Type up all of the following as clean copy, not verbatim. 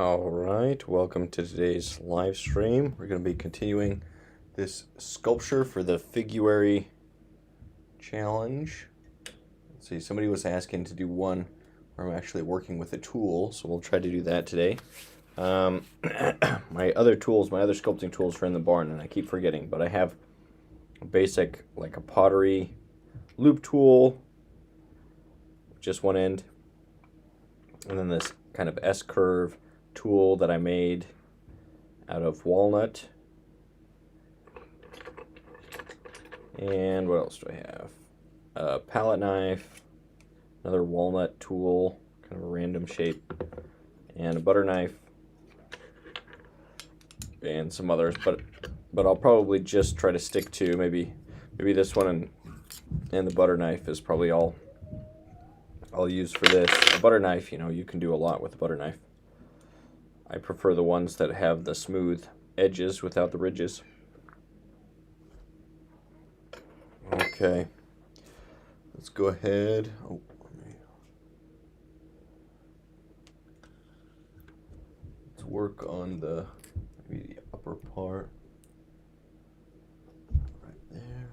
All right, welcome to today's live stream. We're going to be continuing this sculpture for the Figuary challenge. Let's see, somebody was asking to do one where I'm actually working with a tool, so we'll try to do that today. My other sculpting tools are in the barn, and I keep forgetting, but I have a basic, like a pottery loop tool, just one end, and then this kind of S-curve tool that I made out of walnut. And what else do I have? A palette knife, another walnut tool, kind of a random shape, and a butter knife, and some others, but I'll probably just try to stick to maybe this one, and the butter knife is probably all I'll use for this. A butter knife, you can do a lot with a butter knife. I prefer the ones that have the smooth edges without the ridges. Okay, let's go ahead. Let's work on maybe the upper part right there.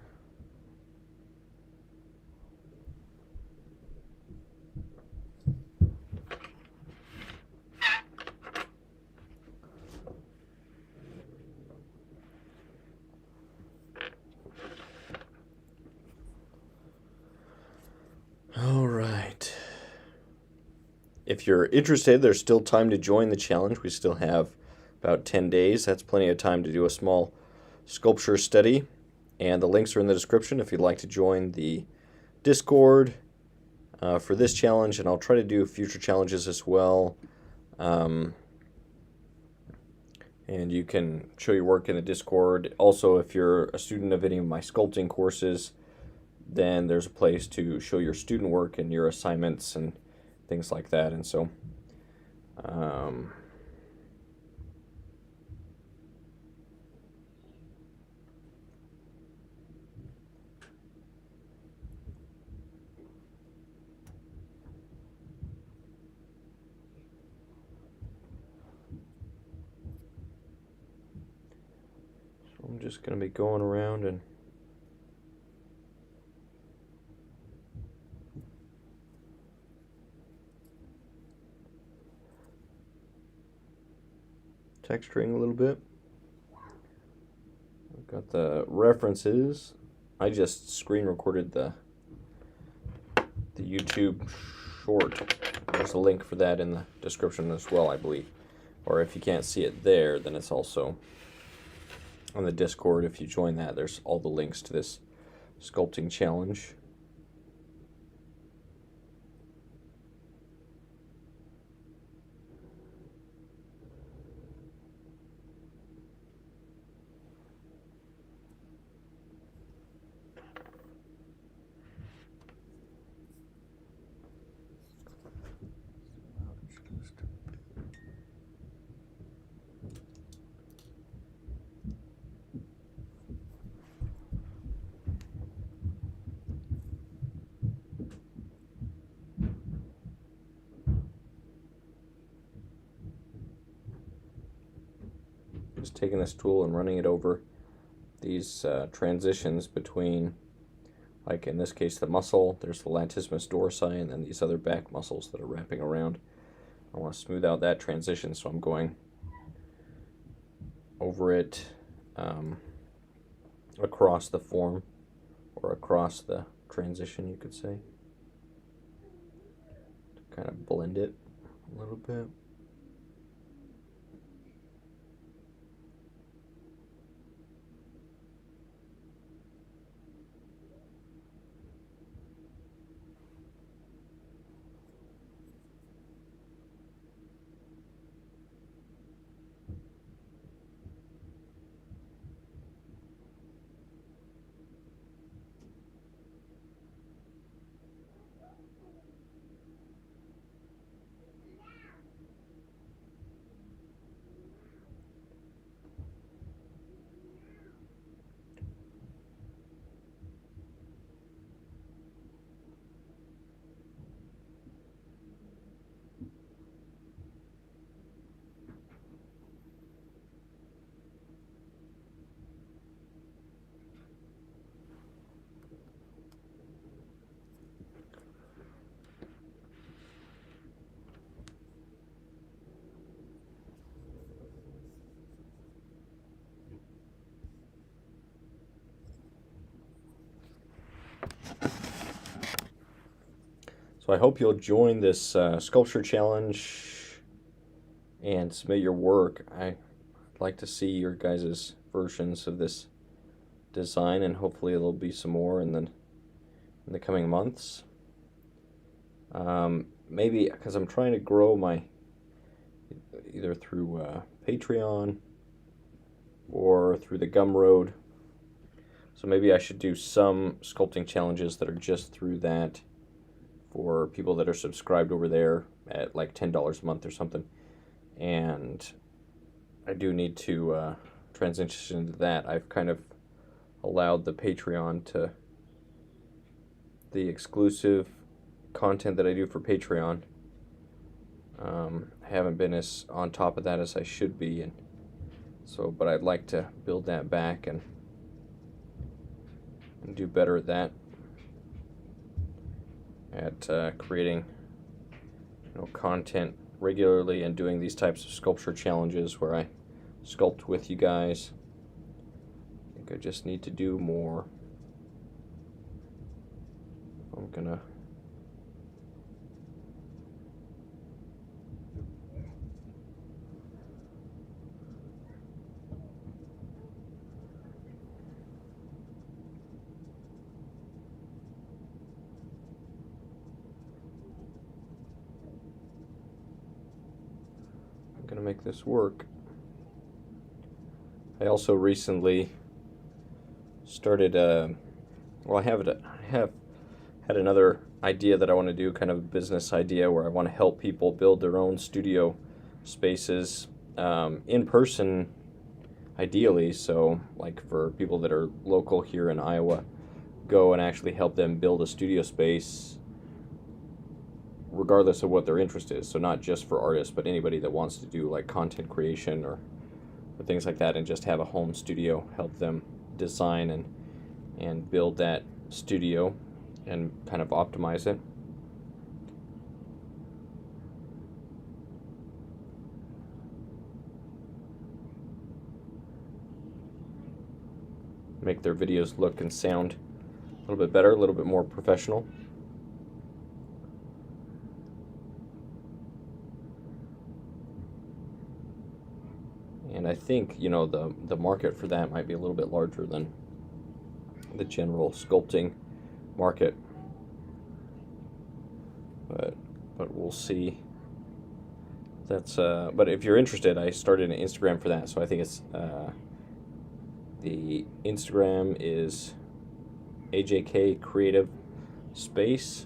All right. If you're interested, there's still time to join the challenge. We still have about 10 days. That's plenty of time to do a small sculpture study. And the links are in the description if you'd like to join the Discord for this challenge. And I'll try to do future challenges as well. And you can show your work in the Discord. Also, if you're a student of any of my sculpting courses, then there's a place to show your student work and your assignments and things like that. And so I'm just going to be going around and texturing a little bit. I've got the references. I just screen recorded the YouTube short. There's a link for that in the description as well, I believe. Or if you can't see it there, then it's also on the Discord. If you join that, there's all the links to this sculpting challenge. Just taking this tool and running it over these transitions between, like in this case, the muscle. There's the latissimus dorsi, and then these other back muscles that are wrapping around. I want to smooth out that transition, so I'm going over it across the form, or across the transition, you could say, to kind of blend it a little bit. So I hope you'll join this sculpture challenge and submit your work. I'd like to see your guys' versions of this design, and hopefully there'll be some more in the coming months. Maybe because I'm trying to grow my either through Patreon or through the Gumroad. So maybe I should do some sculpting challenges that are just through that for people that are subscribed over there at like $10 a month or something. And I do need to transition into that. I've kind of allowed the Patreon to the exclusive content that I do for Patreon. I haven't been as on top of that as I should be, and so but I'd like to build that back and do better at that, at creating content regularly and doing these types of sculpture challenges where I sculpt with you guys. I think I just need to do more. I'm gonna make this work. I also recently started well, I have had another idea that I want to do, kind of a business idea where I want to help people build their own studio spaces in person, ideally. So like for people that are local here in Iowa, go and actually help them build a studio space regardless of what their interest is. So not just for artists, but anybody that wants to do like content creation or things like that, and just have a home studio, help them design and build that studio and kind of optimize it. Make their videos look and sound a little bit better, a little bit more professional. And I think, the market for that might be a little bit larger than the general sculpting market. But we'll see. That's but if you're interested, I started an Instagram for that. So I think it's the Instagram is AJK Creative Space.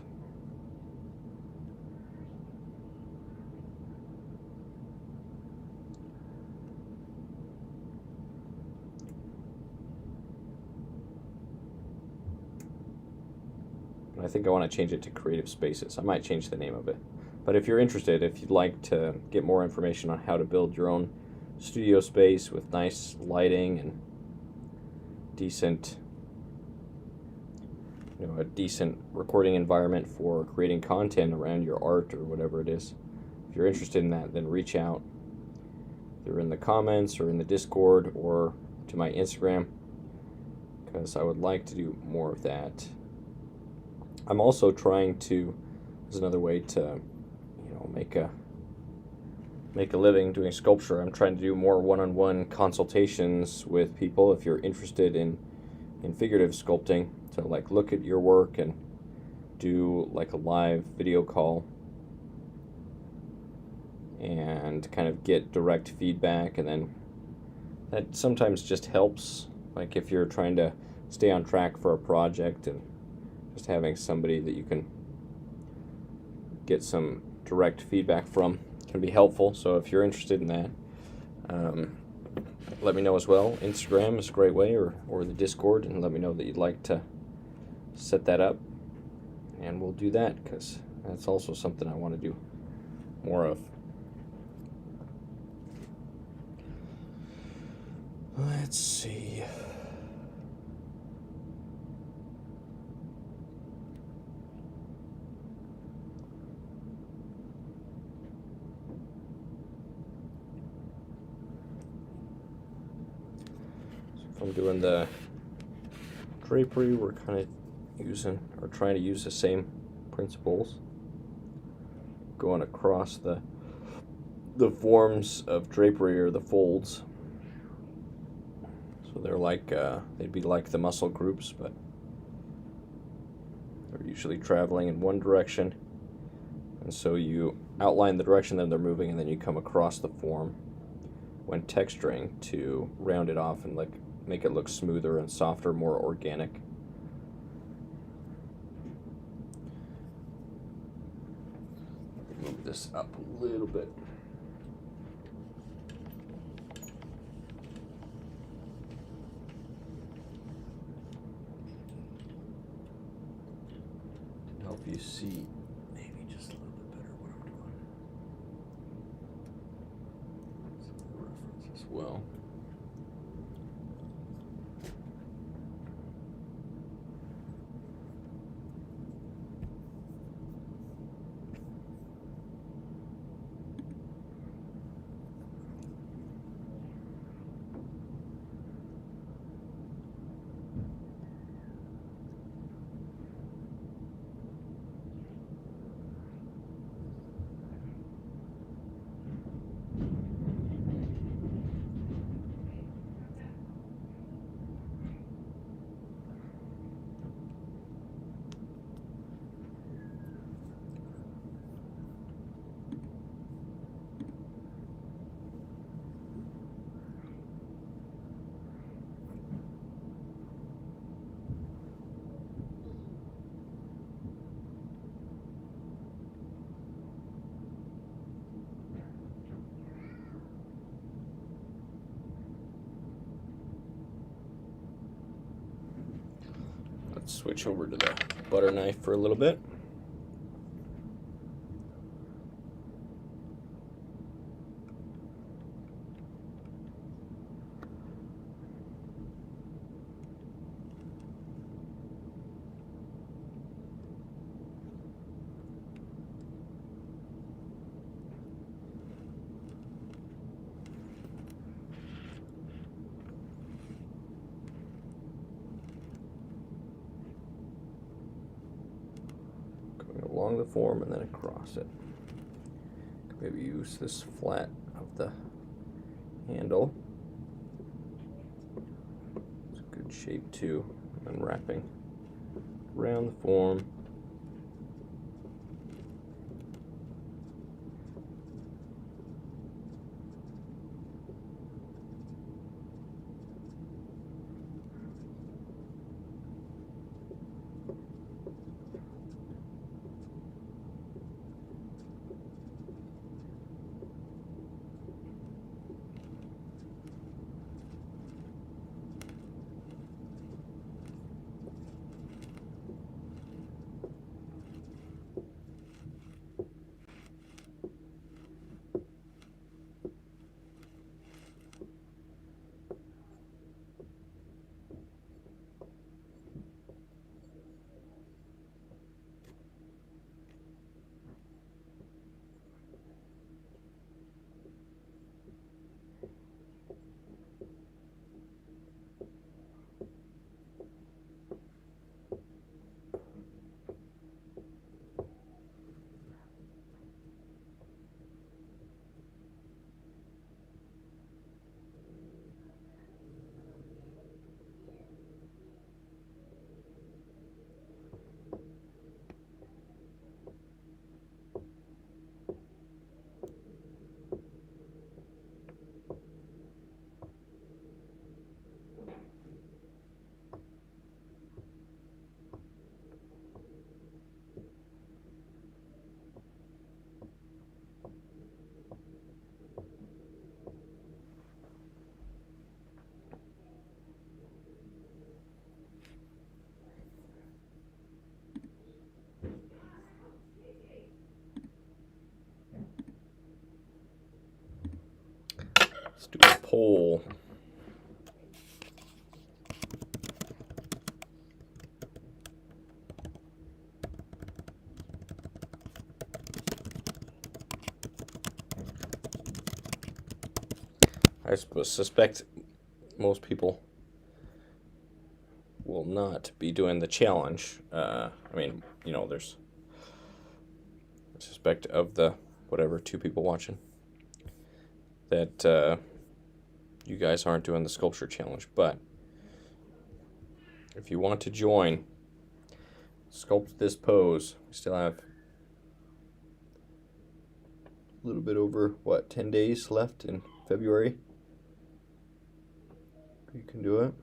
I think I want to change it to Creative Spaces. I might change the name of it. But if you're interested, if you'd like to get more information on how to build your own studio space with nice lighting and decent, a decent recording environment for creating content around your art or whatever it is, if you're interested in that, then reach out either in the comments or in the Discord or to my Instagram, because I would like to do more of that. I'm also trying to, as another way to, make a living doing sculpture, I'm trying to do more one-on-one consultations with people. If you're interested in figurative sculpting, to like look at your work and do like a live video call and kind of get direct feedback, and then that sometimes just helps, like if you're trying to stay on track for a project, and just having somebody that you can get some direct feedback from can be helpful. So if you're interested in that, let me know as well. Instagram is a great way, or the Discord, and let me know that you'd like to set that up, and we'll do that, because that's also something I want to do more of. Let's see. I'm doing the drapery, we're kind of using or trying to use the same principles. going across the forms of drapery or the folds. So they're like, they'd be like the muscle groups, but they're usually traveling in one direction. And so you outline the direction that they're moving, and then you come across the form when texturing to round it off and like make it look smoother and softer, more organic. Move this up a little bit. Help you see maybe just a little bit better what I'm doing. Some reference as well. Let's switch over to the butter knife for a little bit. Along the form and then across it. Maybe use this flat of the handle. It's a good shape too. And wrapping around the form. Let's do a pole. I suspect most people will not be doing the challenge. I mean, you know, there's just aspect of the, whatever, 2 people watching, that you guys aren't doing the sculpture challenge. But if you want to join, sculpt this pose. We still have a little bit over, what, 10 days left in February. You can do it.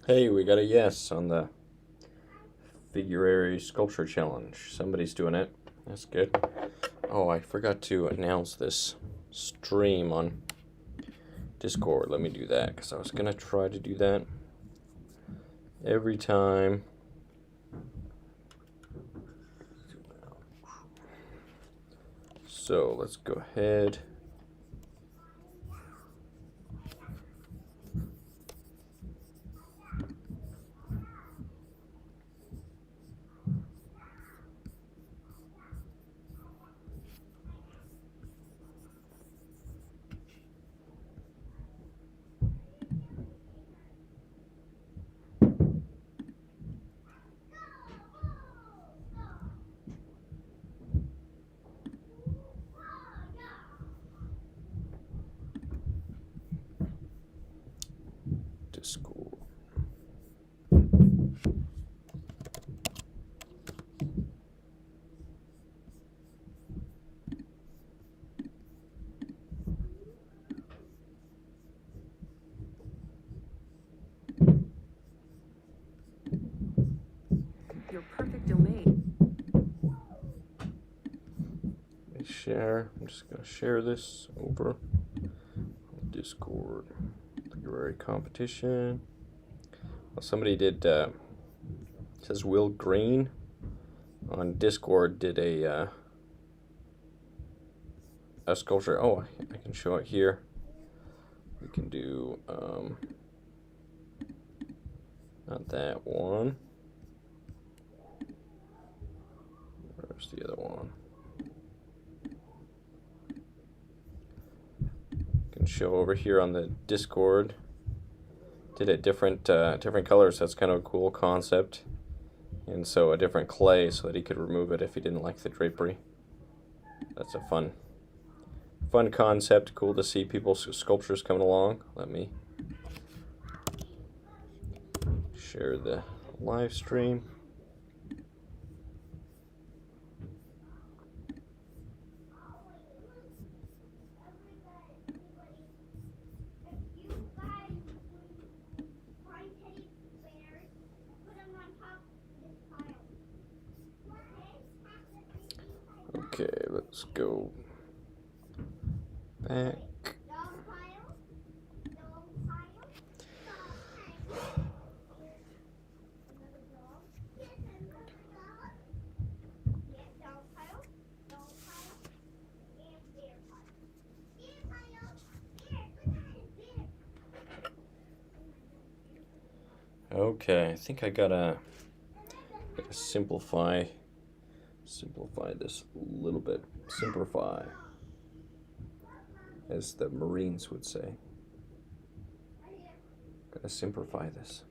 Hey, we got a yes on the Figuarary Sculpture Challenge. Somebody's doing it. That's good. Oh, I forgot to announce this stream on Discord. Let me do that, because I was going to try to do that every time. So let's go ahead. Discord. Your perfect domain. Share. I'm just going to share this over Discord. Figuarary competition. Well, somebody did, says Will Green on Discord did a sculpture. Oh, I can show it here. We can do, not that one. Where's the other one? Can show over here on the Discord. Did it different colors. That's kind of a cool concept. And so a different clay so that he could remove it if he didn't like the drapery. That's a fun concept. Cool to see people's sculptures coming along. Let me share the live stream. Okay, let's go back. Okay, I think I gotta simplify this a little bit. Simplify, as the Marines would say. Gotta simplify this.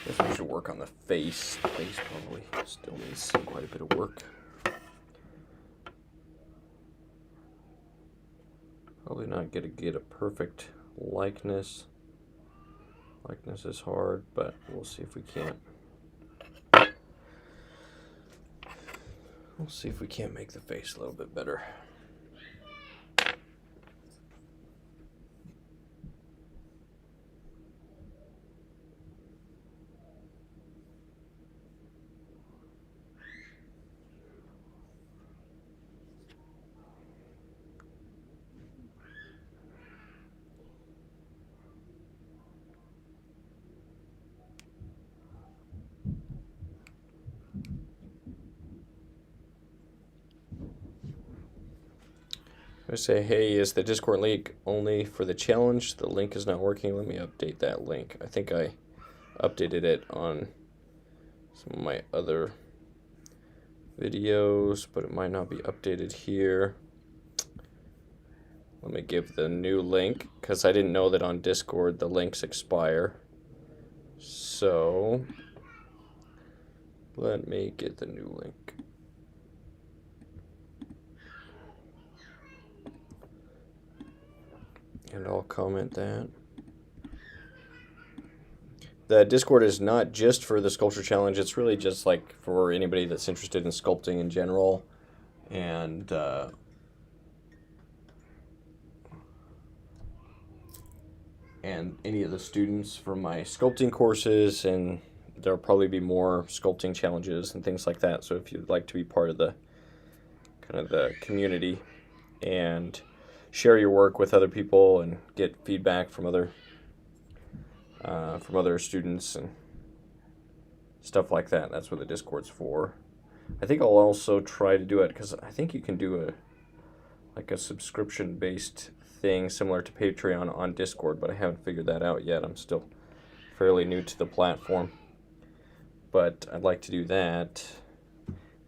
Guess we should work on the face. The face probably still needs quite a bit of work. Probably not gonna get a perfect likeness. Likeness is hard, but we'll see if we can't. We'll see if we can't make the face a little bit better. I say, hey, is the Discord link only for the challenge? The link is not working. Let me update that link. I think I updated it on some of my other videos, but it might not be updated here. Let me give the new link, because I didn't know that on Discord the links expire. So let me get the new link. And I'll comment that. The Discord is not just for the sculpture challenge. It's really just like for anybody that's interested in sculpting in general. And any of the students from my sculpting courses, and there'll probably be more sculpting challenges and things like that. So if you'd like to be part of the kind of the community and share your work with other people and get feedback from other students and stuff like that. That's what the Discord's for. I think I'll also try to do it, because I think you can do a subscription-based thing similar to Patreon on Discord, but I haven't figured that out yet. I'm still fairly new to the platform, but I'd like to do that,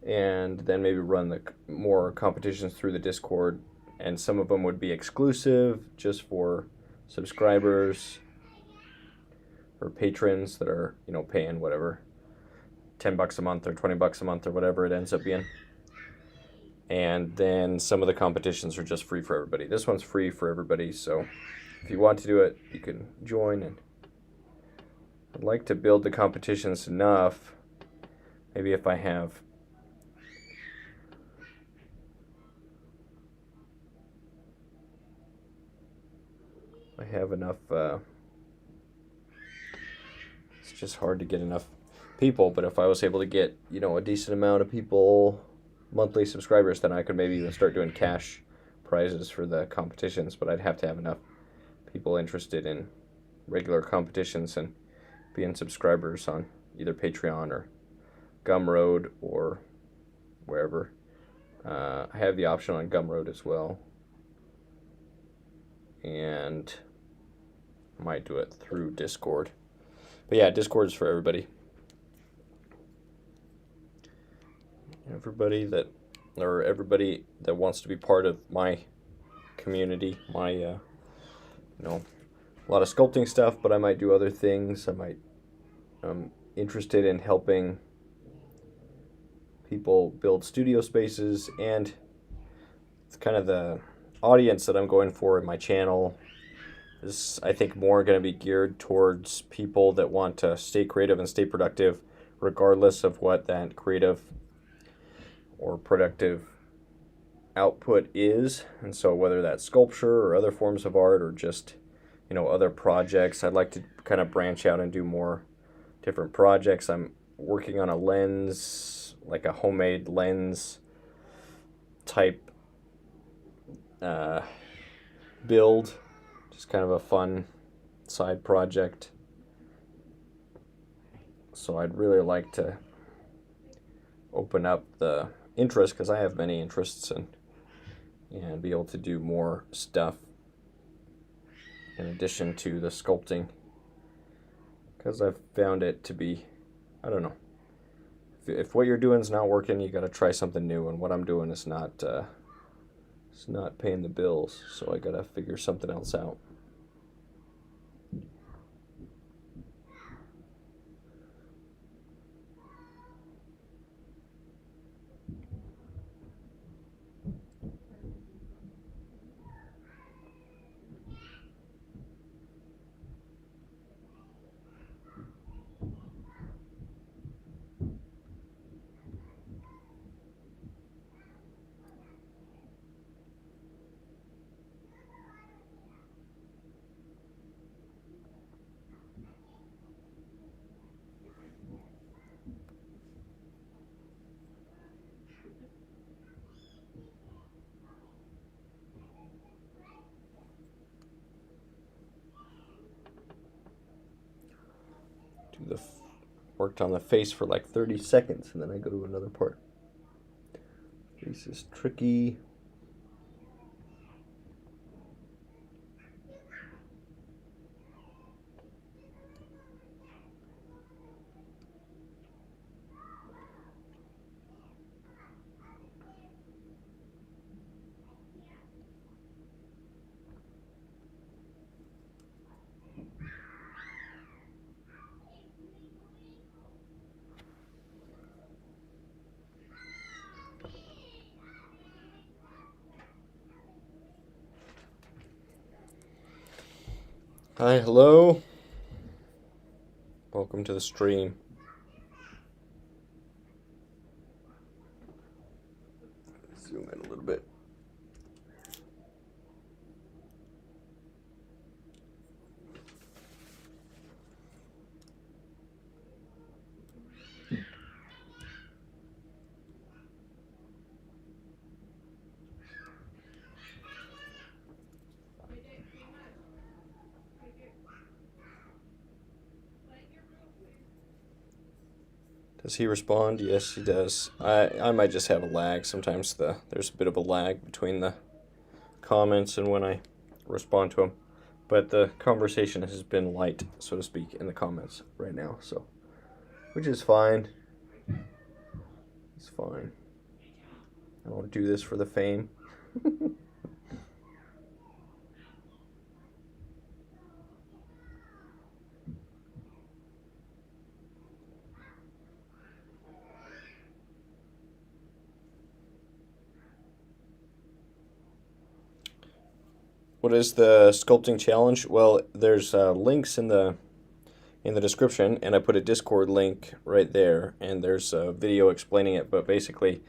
and then maybe run the more competitions through the Discord. And some of them would be exclusive just for subscribers or patrons that are, paying whatever, $10 a month or $20 a month or whatever it ends up being. And then some of the competitions are just free for everybody. This one's free for everybody, so if you want to do it, you can join. And I'd like to build the competitions enough. Maybe if I have enough, it's just hard to get enough people, but if I was able to get, a decent amount of people, monthly subscribers, then I could maybe even start doing cash prizes for the competitions, but I'd have to have enough people interested in regular competitions and being subscribers on either Patreon or Gumroad or wherever. I have the option on Gumroad as well, and I might do it through Discord. But yeah, Discord is for everybody. Everybody that wants to be part of my community, my a lot of sculpting stuff, but I might do other things. I'm interested in helping people build studio spaces, and it's kind of the audience that I'm going for in my channel is, I think, more going to be geared towards people that want to stay creative and stay productive regardless of what that creative or productive output is. And so whether that's sculpture or other forms of art or just, other projects, I'd like to kind of branch out and do more different projects. I'm working on a lens, like a homemade lens type build, just kind of a fun side project. So I'd really like to open up the interest, because I have many interests, and be able to do more stuff in addition to the sculpting, because I've found it to be, I don't know, if what you're doing is not working, you got to try something new, and what I'm doing is not it's not paying the bills, so I got to figure something else out. worked on the face for like 30 seconds, and then I go to another part. This is tricky. Hi, hello. Welcome to the stream. Zoom in a little bit. Does he respond? Yes, he does. I might just have a lag. Sometimes there's a bit of a lag between the comments and when I respond to them. But the conversation has been light, so to speak, in the comments right now. So, which is fine. It's fine. I don't do this for the fame. What is the sculpting challenge? Well, there's links in the description, and I put a Discord link right there, and there's a video explaining it. But basically,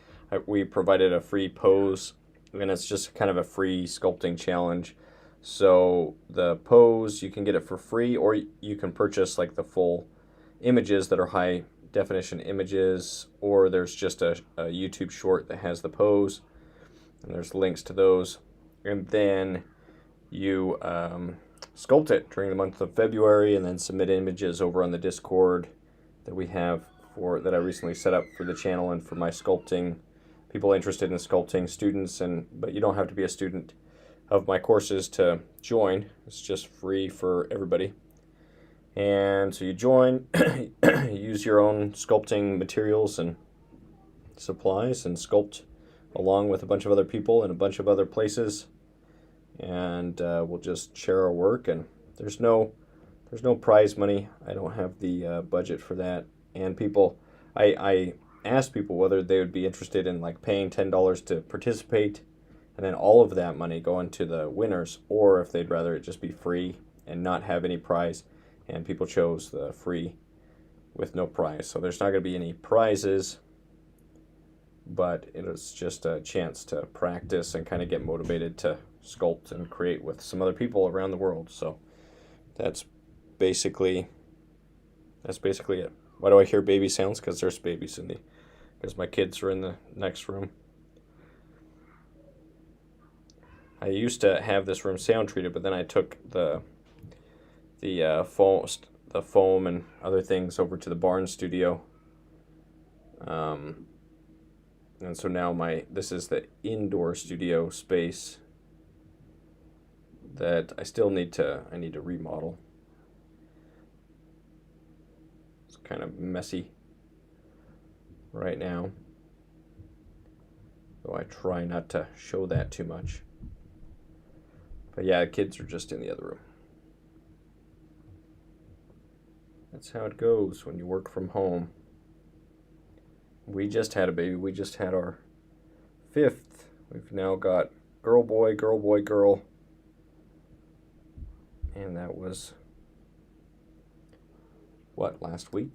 we provided a free pose, and it's just kind of a free sculpting challenge. So the pose, you can get it for free, or you can purchase like the full images that are high definition images, or there's just a YouTube short that has the pose, and there's links to those. And then you sculpt it during the month of February, and then submit images over on the Discord that we have that I recently set up for the channel and for my sculpting people interested in sculpting, students, but you don't have to be a student of my courses to join. It's just free for everybody. And so you join, use your own sculpting materials and supplies, and sculpt along with a bunch of other people in a bunch of other places. And we'll just share our work, and there's no prize money. I don't have the budget for that. And people, I asked people whether they would be interested in like paying $10 to participate, and then all of that money going to the winners, or if they'd rather it just be free and not have any prize. And people chose the free with no prize. So there's not going to be any prizes, but it's just a chance to practice and kind of get motivated to sculpt and create with some other people around the world. So that's basically it. Why do I hear baby sounds? Because there's babies because my kids are in the next room. I used to have this room sound treated, but then I took the foam and other things over to the barn studio. And so now this is the indoor studio space that I need to remodel. It's kind of messy right now, though I try not to show that too much. But yeah, the kids are just in the other room. That's how it goes when you work from home. We just had a baby. We just had our 5th. We've now got girl, boy, girl, boy, girl. And that was, last week?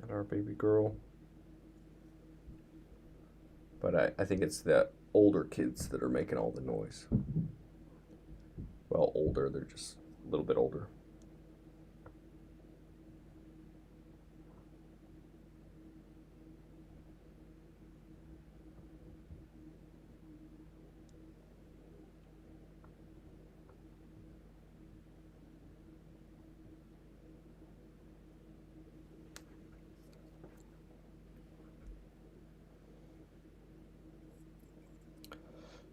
Had our baby girl. But I think it's the older kids that are making all the noise. Well, older, they're just a little bit older.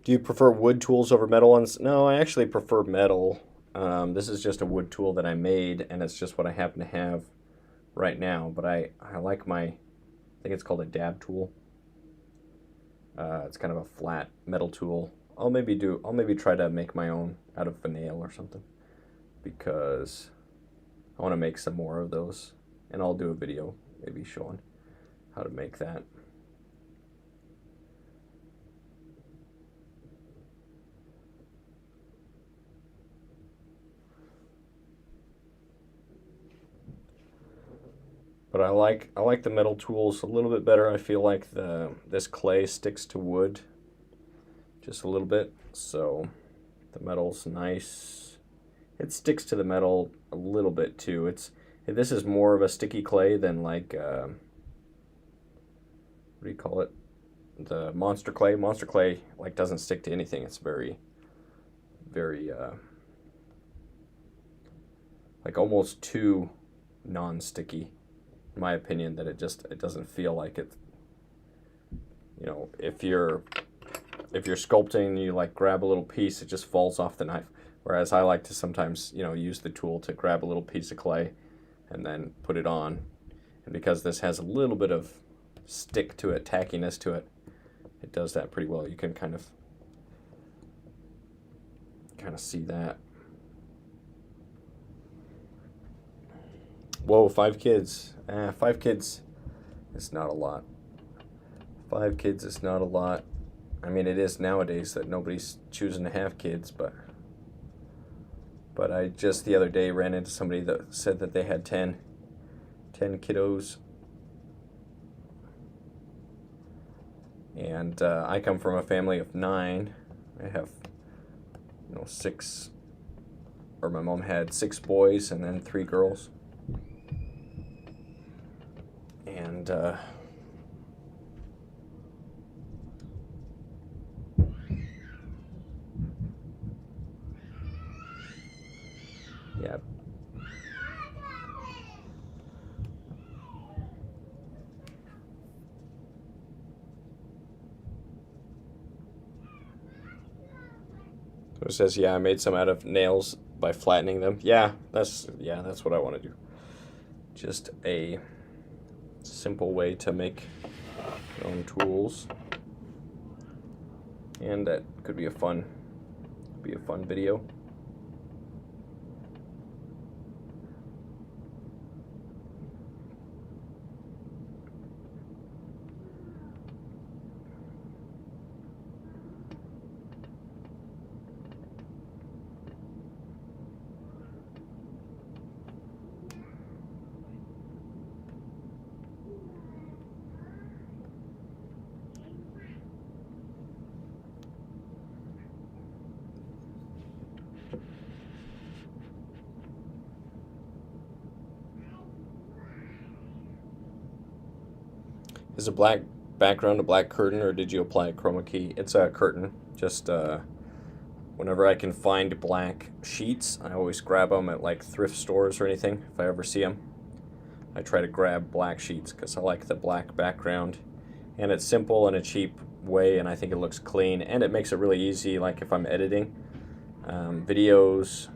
Do you prefer wood tools over metal ones? No, I actually prefer metal. This is just a wood tool that I made, and it's just what I happen to have right now. But I like my, I think it's called a dab tool. It's kind of a flat metal tool. I'll maybe try to make my own out of a nail or something, because I want to make some more of those, and I'll do a video maybe showing how to make that. But I like the metal tools a little bit better. I feel like this clay sticks to wood just a little bit, so the metal's nice. It sticks to the metal a little bit too. This is more of a sticky clay than like what do you call it? The monster clay. Monster clay like doesn't stick to anything. It's very like almost too non-sticky, in my opinion, that it doesn't feel like it. You know, if you're sculpting, you like grab a little piece, it just falls off the knife. Whereas I like to sometimes, you know, use the tool to grab a little piece of clay and then put it on. And because this has a little bit of stick to it, tackiness to it, it does that pretty well. You can kind of see that. Whoa, 5 kids. 5 kids is not a lot. 5 kids is not a lot. I mean, it is nowadays that nobody's choosing to have kids, but I just the other day ran into somebody that said that they had 10 kiddos. And I come from a family of 9. I have, 6, or my mom had 6 boys and then 3 girls. And yeah. So it says, yeah, I made some out of nails by flattening them. Yeah, that's what I want to do. Just a simple way to make your own tools. And that could be a fun video. Is a black background a black curtain, or did you apply a chroma key? It's a curtain. Just whenever I can find black sheets, I always grab them at like thrift stores or anything. If I ever see them, I try to grab black sheets because I like the black background, and it's simple in a cheap way, and I think it looks clean, and it makes it really easy. Like if I'm editing videos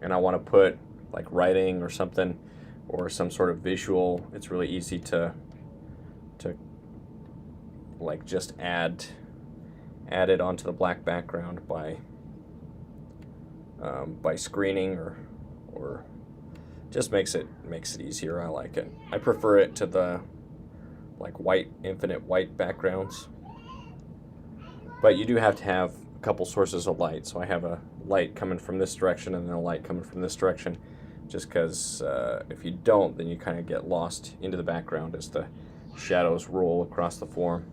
and I want to put like writing or something, or some sort of visual, it's really easy to like just add it onto the black background by screening, or just makes it easier. I like it. I prefer it to the like infinite white backgrounds, but you do have to have a couple sources of light. So I have a light coming from this direction and then a light coming from this direction, just because if you don't, then you kind of get lost into the background as the shadows roll across the form.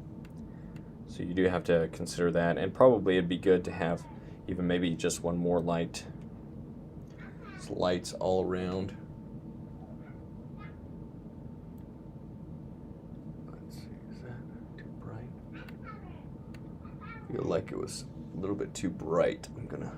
So you do have to consider that, and probably it'd be good to have even maybe just one more light. It's lights all around. Let's see, is that too bright? I feel like it was a little bit too bright. I'm gonna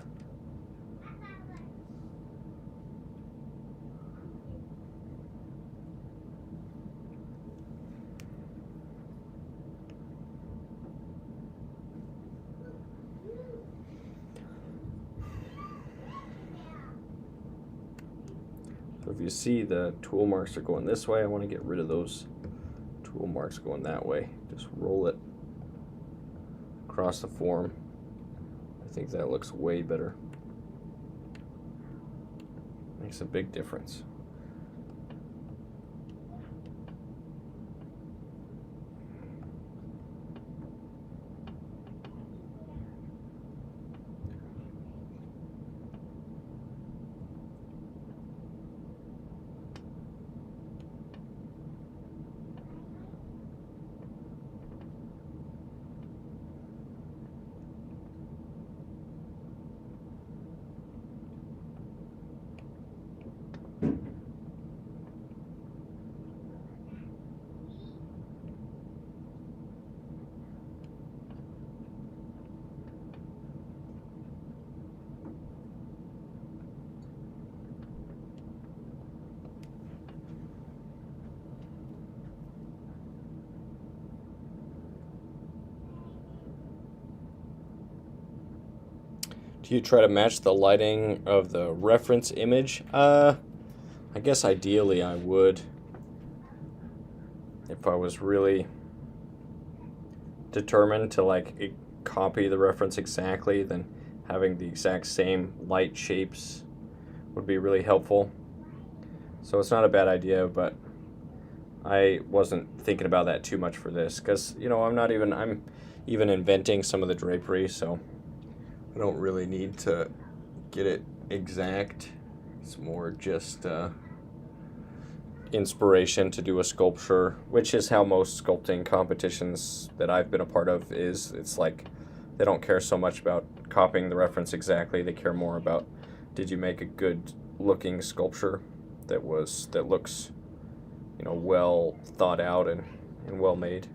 if you see the tool marks are going this way, I want to get rid of those tool marks going that way. Just roll it across the form. I think that looks way better. Makes a big difference. Do you try to match the lighting of the reference image? I guess ideally I would. If I was really determined to like copy the reference exactly, then having the exact same light shapes would be really helpful. So it's not a bad idea, but I wasn't thinking about that too much for this because, you know, I'm even inventing some of the drapery, so I don't really need to get it exact. It's more just inspiration to do a sculpture, which is how most sculpting competitions that I've been a part of is. It's like they don't care so much about copying the reference exactly. They care more about, did you make a good looking sculpture that looks, you know, well thought out and well made.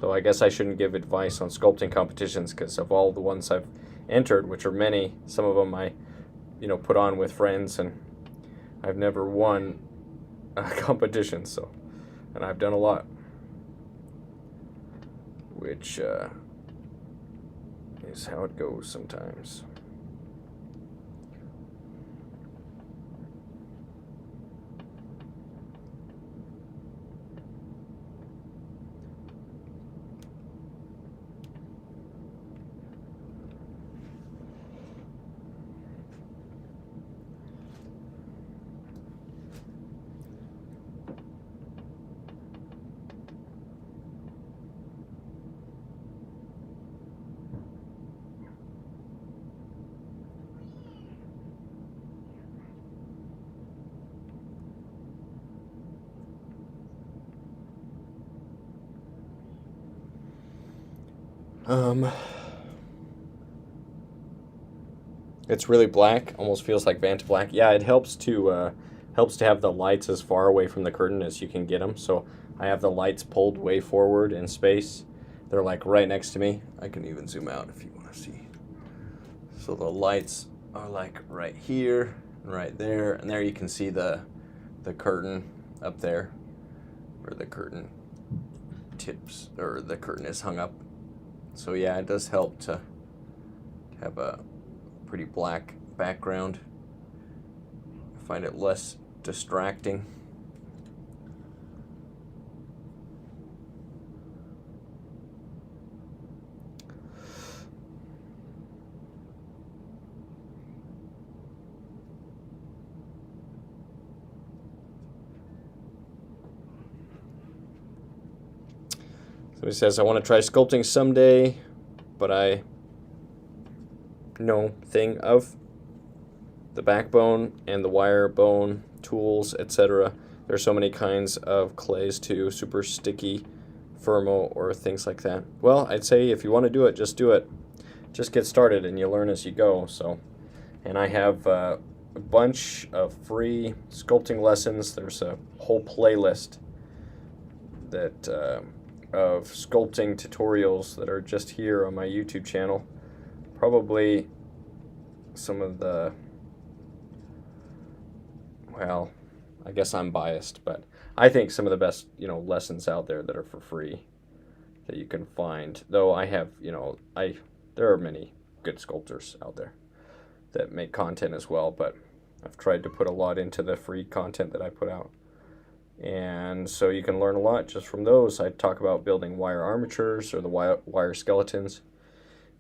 Though I guess I shouldn't give advice on sculpting competitions because of all the ones I've entered, which are many, some of them I, you know, put on with friends, and I've never won a competition, so, and I've done a lot, which is how it goes sometimes. It's really black, almost feels like Vanta black. Yeah, it helps to have the lights as far away from the curtain as you can get them. So I have the lights pulled way forward in space. They're like right next to me. I can even zoom out if you want to see. So the lights are like right here, right there, and there you can see the curtain up there, where the curtain tips, or the curtain is hung up. So yeah, it does help to have a pretty black background. I find it less distracting. So he says, I want to try sculpting someday, but I know thing of the backbone and the wire bone tools, etc. There's so many kinds of clays too, super sticky, Firmo, or things like that. Well, I'd say if you want to do it, just do it. Just get started and you learn as you go. So, and I have a bunch of free sculpting lessons. There's a whole playlist that of sculpting tutorials that are just here on my YouTube channel. Probably some of the, well, I guess I'm biased, but I think some of the best, you know, lessons out there that are for free that you can find. Though I have, you know, there are many good sculptors out there. that make content as well, but I've tried to put a lot into the free content that I put out. And so you can learn a lot just from those. I talk about building wire armatures or the wire skeletons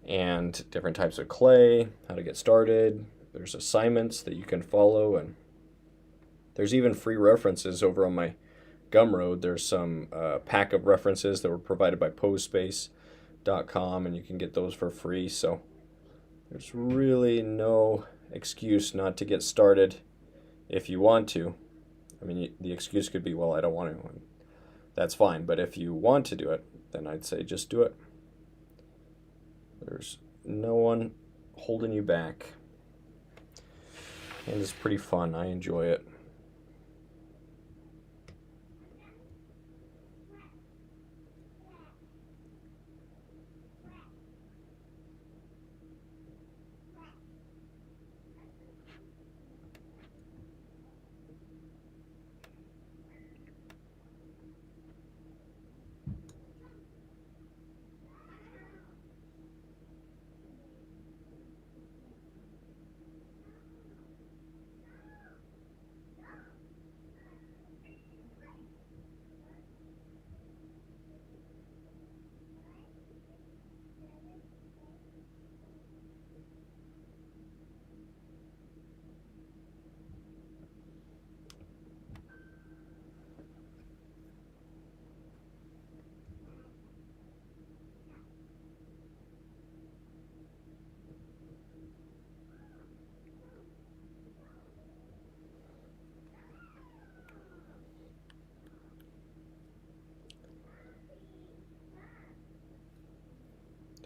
and different types of clay, how to get started. There's assignments that you can follow, and there's even free references over on my Gumroad. There's some pack of references that were provided by posespace.com, and you can get those for free. So there's really no excuse not to get started if you want to. I mean, the excuse could be, well, I don't want to. And that's fine. But if you want to do it, then I'd say just do it. There's no one holding you back. And it's pretty fun. I enjoy it.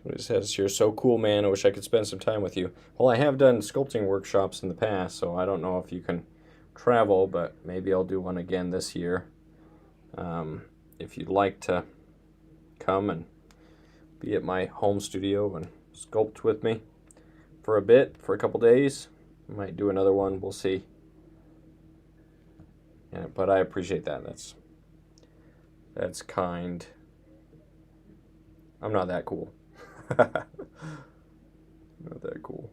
It says, "You're so cool, man. I wish I could spend some time with you." Well, I have done sculpting workshops in the past, so I don't know if you can travel, but maybe I'll do one again this year. If you'd like to come and be at my home studio and sculpt with me for a bit, for a couple days, I might do another one. We'll see. Yeah, but I appreciate that. That's kind. I'm not that cool. Not that cool.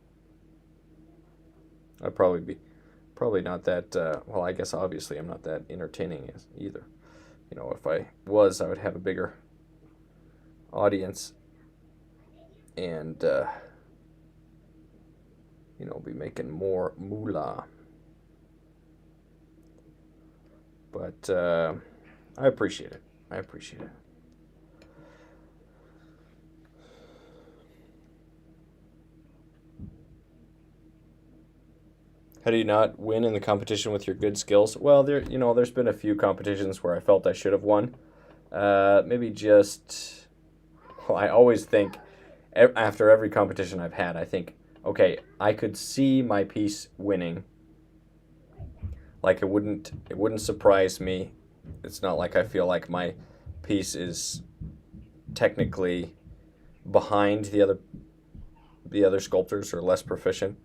I'd probably not that, well, I guess obviously I'm not that entertaining either. You know, if I was, I would have a bigger audience and, you know, be making more moolah. But I appreciate it. I appreciate it. How do you not win in the competition with your good skills? Well, there's been a few competitions where I felt I should have won. Maybe just, well, I always think after every competition I've had, I think, okay, I could see my piece winning. Like it wouldn't surprise me. It's not like I feel like my piece is technically behind the other sculptors or less proficient.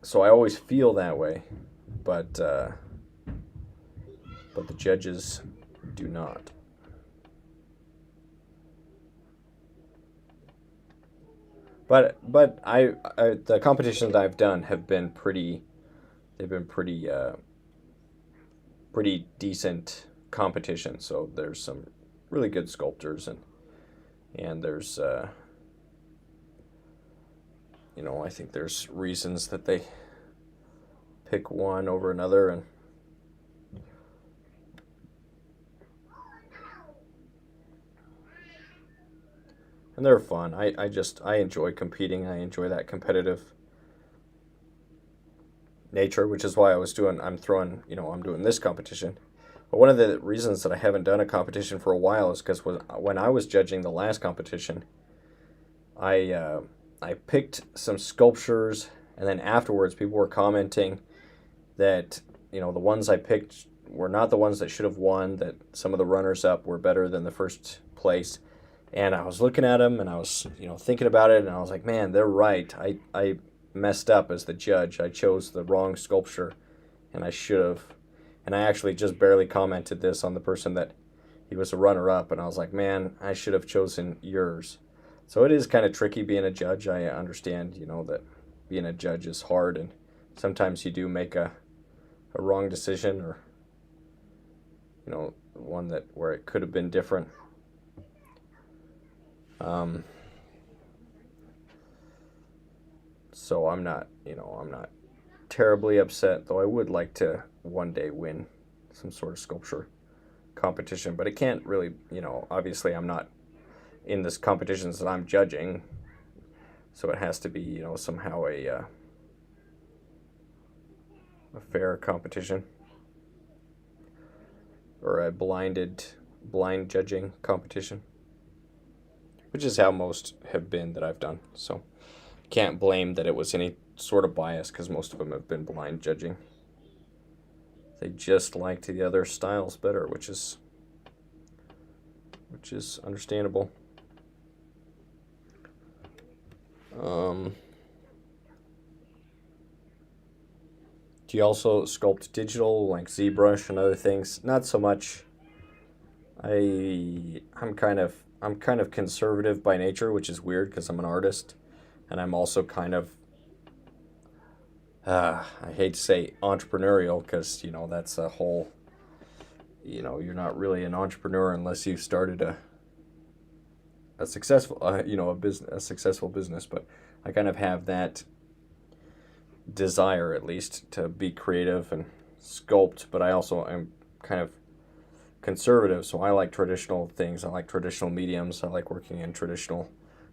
So I always feel that way, but the judges do not. But the competitions that I've done have been pretty decent competitions. So there's some really good sculptors and there's you know, I think there's reasons that they pick one over another, and they're fun. I enjoy competing. I enjoy that competitive nature, which is why I'm doing this competition. But one of the reasons that I haven't done a competition for a while is because when I was judging the last competition, I picked some sculptures, and then afterwards people were commenting that, you know, the ones I picked were not the ones that should have won, that some of the runners-up were better than the first place. And I was looking at them, and I was, you know, thinking about it, and I was like, man, they're right. I messed up as the judge. I chose the wrong sculpture, and I should have. And I actually just barely commented this on the person that he was a runner-up, and I was like, man, I should have chosen yours. So it is kind of tricky being a judge. I understand, that being a judge is hard, and sometimes you do make a wrong decision, or one that where it could have been different. So I'm not terribly upset, though I would like to one day win some sort of sculpture competition, but it can't really, obviously I'm not in this competitions that I'm judging, so it has to be, somehow a fair competition, or a blind judging competition, which is how most have been that I've done. So can't blame that it was any sort of bias, because most of them have been blind judging. They just liked the other styles better, which is understandable. Do you also sculpt digital, like ZBrush and other things? Not so much. I'm kind of conservative by nature, which is weird because I'm an artist, and I'm also kind of I hate to say entrepreneurial, because that's a whole, you're not really an entrepreneur unless you've started a successful a successful business. But I kind of have that desire, at least, to be creative and sculpt, but I also am kind of conservative, so I like traditional things. I like traditional mediums. I like working in traditional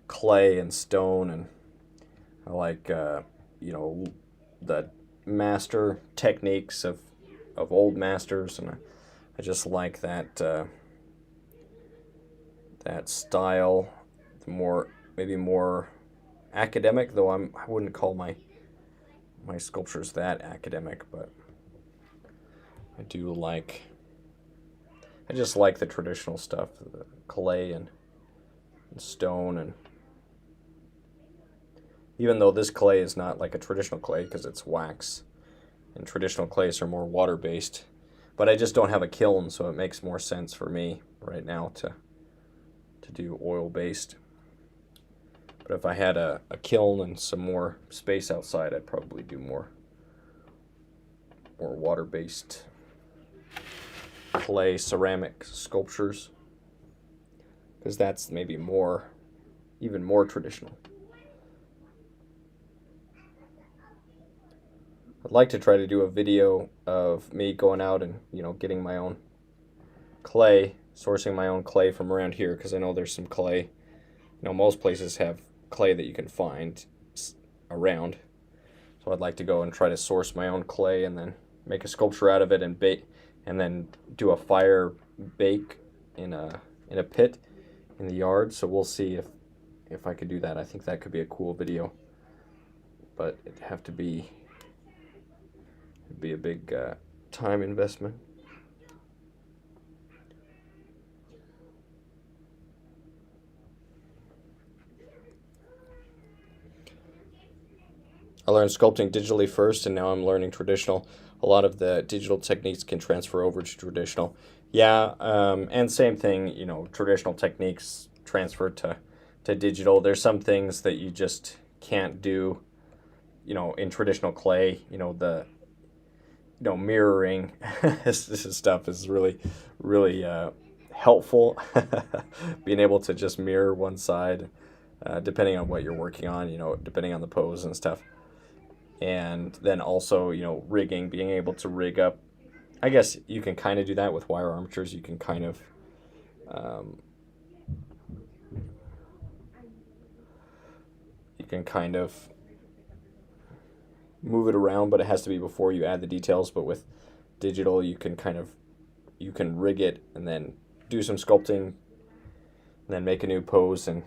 clay and stone, and I like the master techniques of old masters, and I just like that that style, maybe more academic, though I wouldn't call my sculptures that academic, but I just like the traditional stuff, the clay and stone, and even though this clay is not like a traditional clay because it's wax, and traditional clays are more water-based, but I just don't have a kiln, so it makes more sense for me right now to do oil-based. But if I had a kiln and some more space outside, I'd probably do more water-based clay ceramic sculptures, because that's maybe even more traditional. I'd like to try to do a video of me going out and getting my own clay, sourcing my own clay from around here, because I know there's some clay. Most places have clay that you can find around, so I'd like to go and try to source my own clay and then make a sculpture out of it, and bake, and then do a fire bake in a pit in the yard. So we'll see if I could do that. I think that could be a cool video, but it'd have to be a big time investment. I learned sculpting digitally first, and now I'm learning traditional. A lot of the digital techniques can transfer over to traditional. Yeah, and same thing, traditional techniques transfer to digital. There's some things that you just can't do, in traditional clay. The mirroring, this stuff is really, really helpful. Being able to just mirror one side, depending on what you're working on, depending on the pose and stuff. And then also, rigging, being able to rig up. I guess you can kind of do that with wire armatures. You can kind of move it around, but it has to be before you add the details. But with digital, you can rig it and then do some sculpting, and then make a new pose, and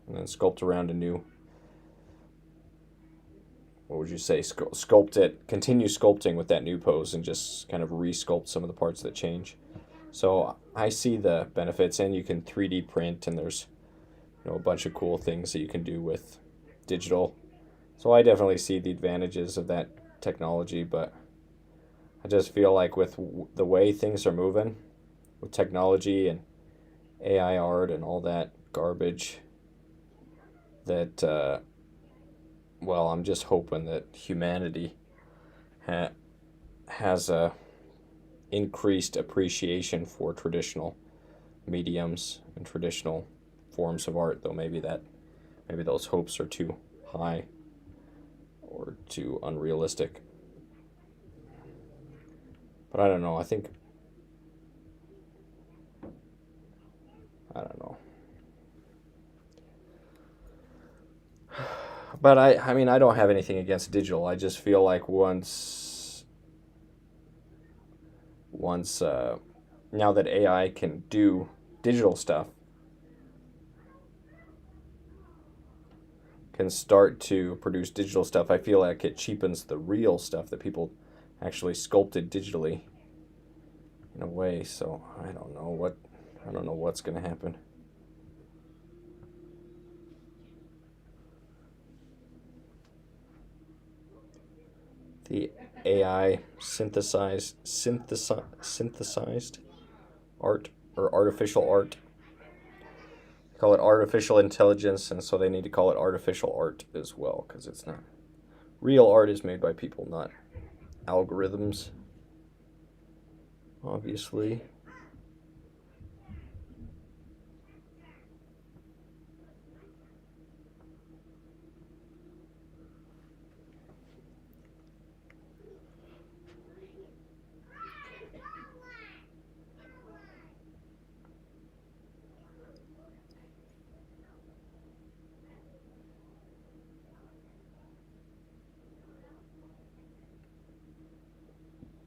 then sculpt around a new, what would you say, sculpt it, continue sculpting with that new pose, and just kind of re-sculpt some of the parts that change. So I see the benefits, and you can 3D print, and there's a bunch of cool things that you can do with digital. So I definitely see the advantages of that technology, but I just feel like with the way things are moving with technology and AI art and all that garbage, that, well, I'm just hoping that humanity has a increased appreciation for traditional mediums and traditional forms of art, though maybe those hopes are too high or too unrealistic. But I don't know. I don't know. But I mean, I don't have anything against digital. I just feel like once now that AI can do digital stuff, can start to produce digital stuff, I feel like it cheapens the real stuff that people actually sculpted digitally in a way. So I don't know what's going to happen. The AI synthesized art or artificial art. They call it artificial intelligence, and so they need to call it artificial art as well, because it's not. Real art is made by people, not algorithms, obviously.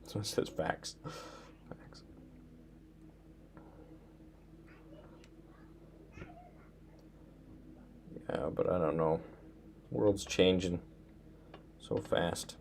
So it says facts. Facts. Yeah, but I don't know. The world's changing so fast.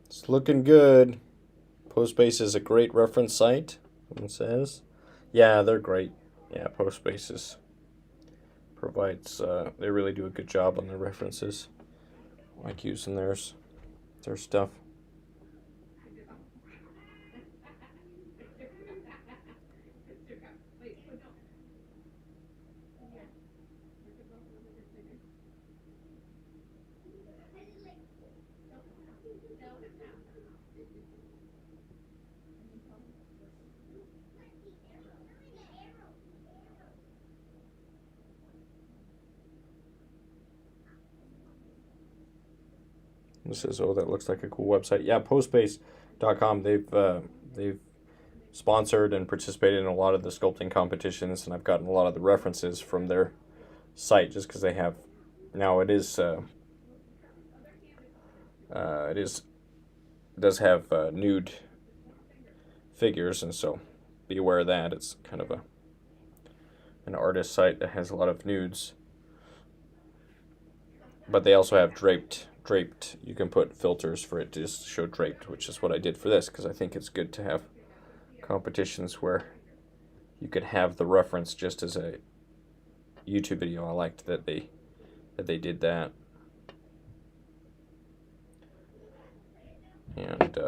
It's looking good. Postbase is a great reference site, someone says. Yeah, they're great. Yeah, Postbase provides, they really do a good job on their references. I like using their stuff. This says, oh, that looks like a cool website. Yeah, Postbase.com. They've sponsored and participated in a lot of the sculpting competitions, and I've gotten a lot of the references from their site just because they have. Now it does have nude figures, and so be aware of that. It's kind of an artist site that has a lot of nudes, but they also have draped. You can put filters for it to just show draped, which is what I did for this, because I think it's good to have competitions where you could have the reference just as a YouTube video. I liked that they did that. And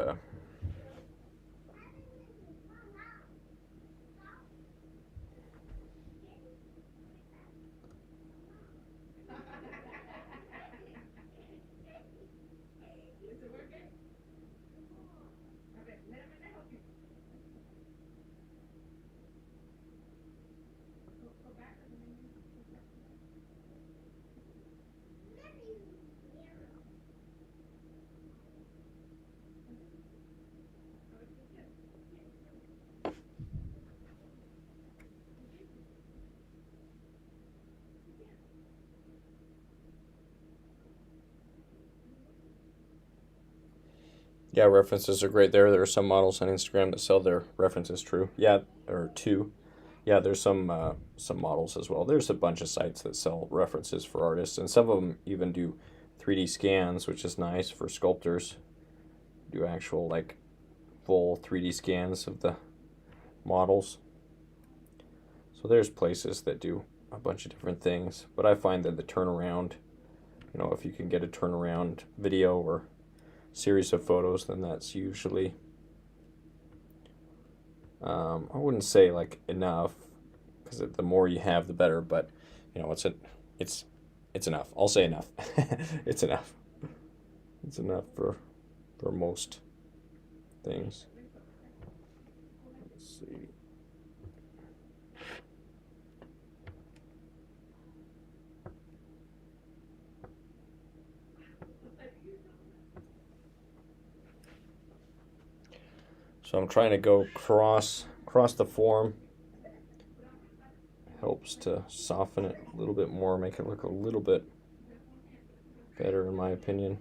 Yeah, references are great there. There are some models on Instagram that sell their references true. Yeah, or two. Yeah, there's some models as well. There's a bunch of sites that sell references for artists, and some of them even do 3D scans, which is nice for sculptors. Do actual like full 3D scans of the models. So there's places that do a bunch of different things, but I find that the turnaround, if you can get a turnaround video or series of photos, then that's usually, I wouldn't say like enough, because the more you have, the better. But it's enough. I'll say enough. It's enough. It's enough for most things. Let's see. So I'm trying to go across the form. Helps to soften it a little bit more, make it look a little bit better in my opinion.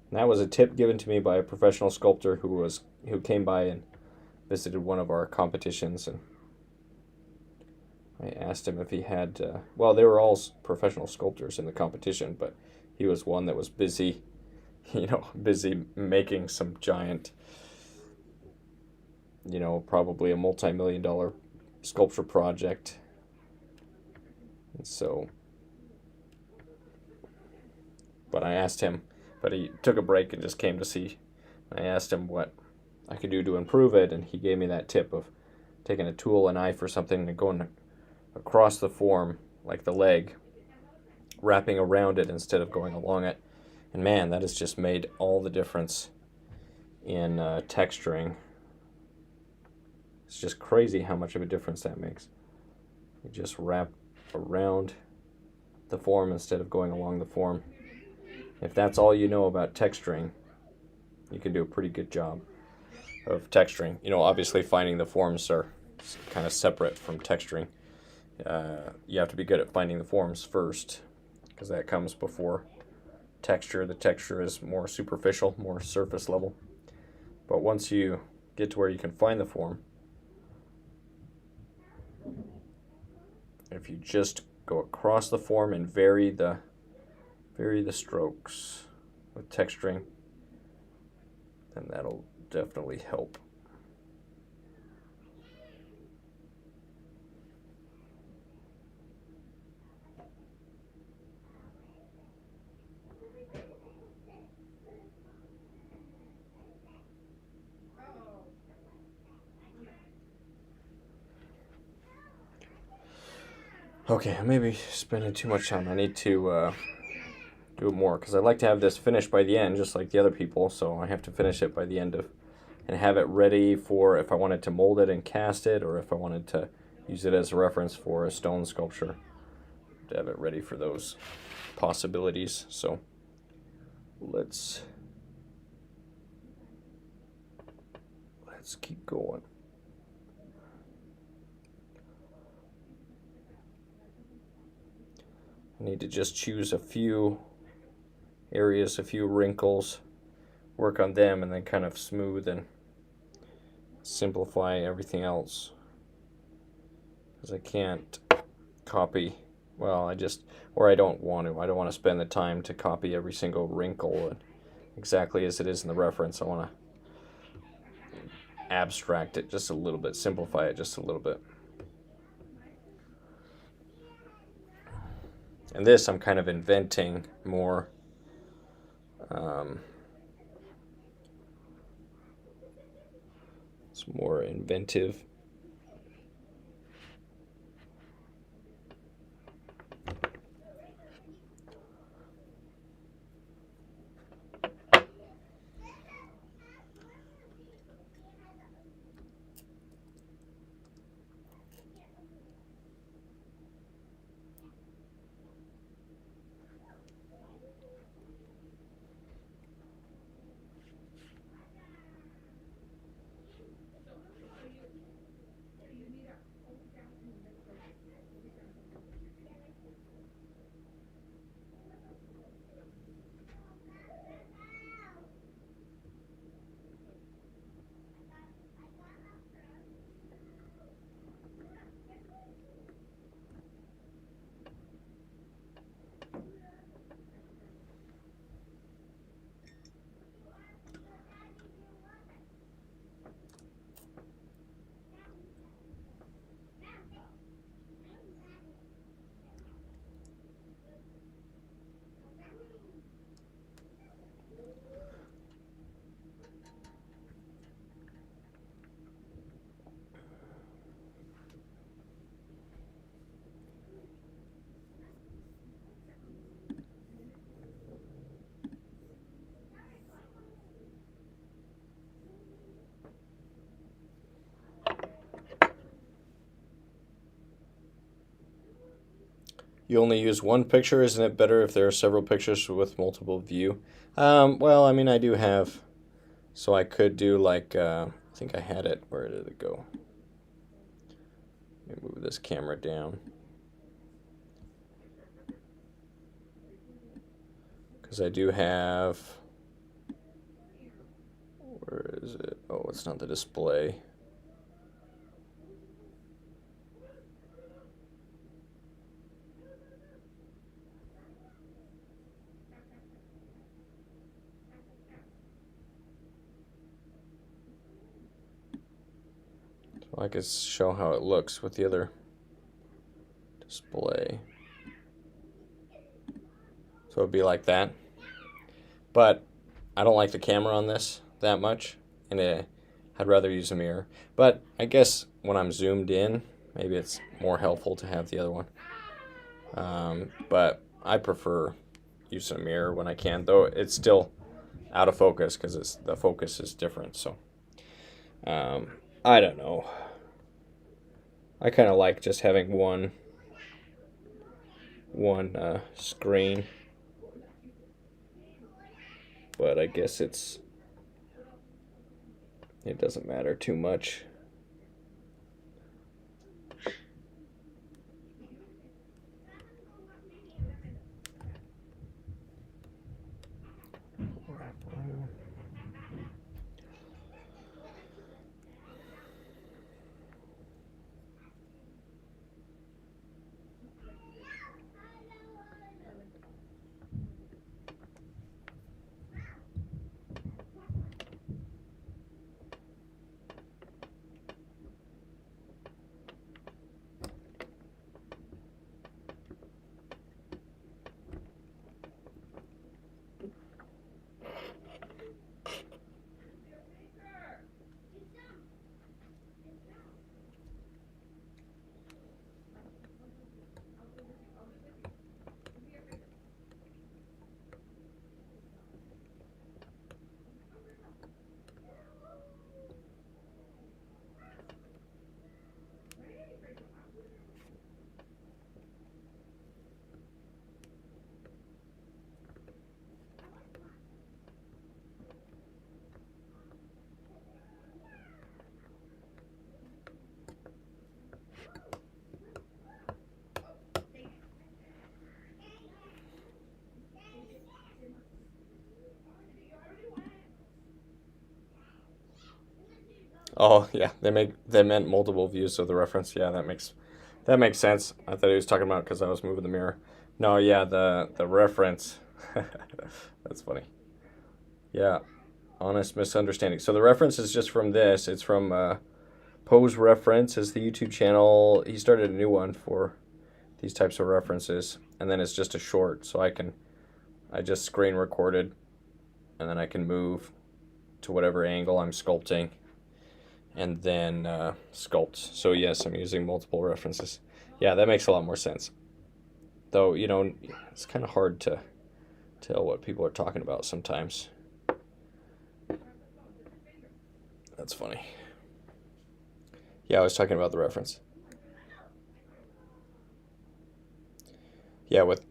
And that was a tip given to me by a professional sculptor who came by and visited one of our competitions, and I asked him if he had well, they were all professional sculptors in the competition, but he was one that was busy busy making some giant, probably a multi-million-dollar sculpture project. And so, but I asked him, but he took a break and just came to see. I asked him what I could do to improve it, and he gave me that tip of taking a tool, a knife, or something, and going across the form, like the leg, wrapping around it instead of going along it. And man, that has just made all the difference in texturing. It's just crazy how much of a difference that makes. You just wrap around the form instead of going along the form. If that's all you know about texturing, you can do a pretty good job of texturing. Obviously finding the forms are kind of separate from texturing. You have to be good at finding the forms first, because that comes before texture. The texture is more superficial, more surface level. But once you get to where you can find the form, if you just go across the form and vary the strokes with texturing, then that'll definitely help. Okay, I may be spending too much time. I need to do it more, because I'd like to have this finished by the end, just like the other people. So I have to finish it by the end and have it ready for if I wanted to mold it and cast it, or if I wanted to use it as a reference for a stone sculpture, to have it ready for those possibilities. So let's keep going. I need to just choose a few areas, a few wrinkles, work on them, and then kind of smooth and simplify everything else. Because I can't copy, well, I don't want to spend the time to copy every single wrinkle and exactly as it is in the reference. I want to abstract it just a little bit, simplify it just a little bit. And this I'm kind of inventing more. It's more inventive. You only use one picture. Isn't it better if there are several pictures with multiple view? Well, I mean, I do have, so I could do like, I think I had it. Where did it go? Let me move this camera down. Because I do have, where is it? Oh, it's not the display. So I could show how it looks with the other display. So it'd be like that. But I don't like the camera on this that much, and I'd rather use a mirror. But I guess when I'm zoomed in, maybe it's more helpful to have the other one. But I prefer using a mirror when I can, though it's still out of focus because the focus is different. So I don't know. I kind of like just having one screen. But I guess it doesn't matter too much. Oh yeah, they meant multiple views of the reference. Yeah, that makes sense. I thought he was talking about because I was moving the mirror. No, yeah, the reference. That's funny. Yeah, honest misunderstanding. So the reference is just from this. It's from Pose Reference is the YouTube channel. He started a new one for these types of references, and then it's just a short. So I just screen recorded, and then I can move to whatever angle I'm sculpting, and then sculpt. So yes, I'm using multiple references. Yeah, that makes a lot more sense. Though, it's kind of hard to tell what people are talking about sometimes. That's funny. Yeah, I was talking about the reference. Yeah, with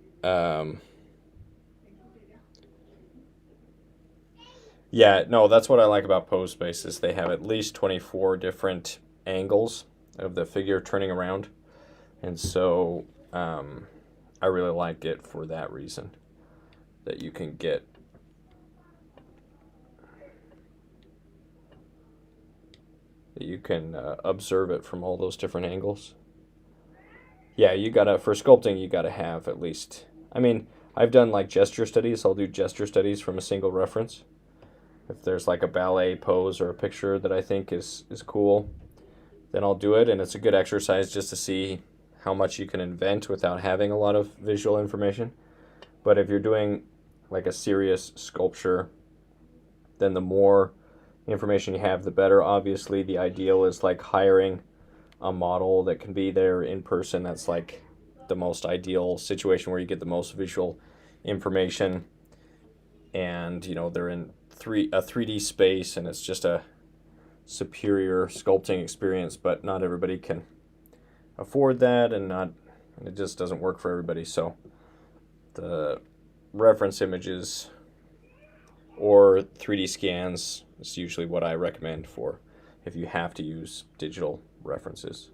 yeah, no, that's what I like about pose space is they have at least 24 different angles of the figure turning around. And so I really like it for that reason, that you can observe it from all those different angles. Yeah, for sculpting, you gotta have at least, I mean, I've done like gesture studies. I'll do gesture studies from a single reference. If there's like a ballet pose or a picture that I think is cool, then I'll do it. And it's a good exercise just to see how much you can invent without having a lot of visual information. But if you're doing like a serious sculpture, then the more information you have, the better. Obviously, the ideal is like hiring a model that can be there in person. That's like the most ideal situation where you get the most visual information, and they're in a 3D space, and it's just a superior sculpting experience. But not everybody can afford that, and not and it just doesn't work for everybody. So the reference images or 3D scans is usually what I recommend for if you have to use digital references.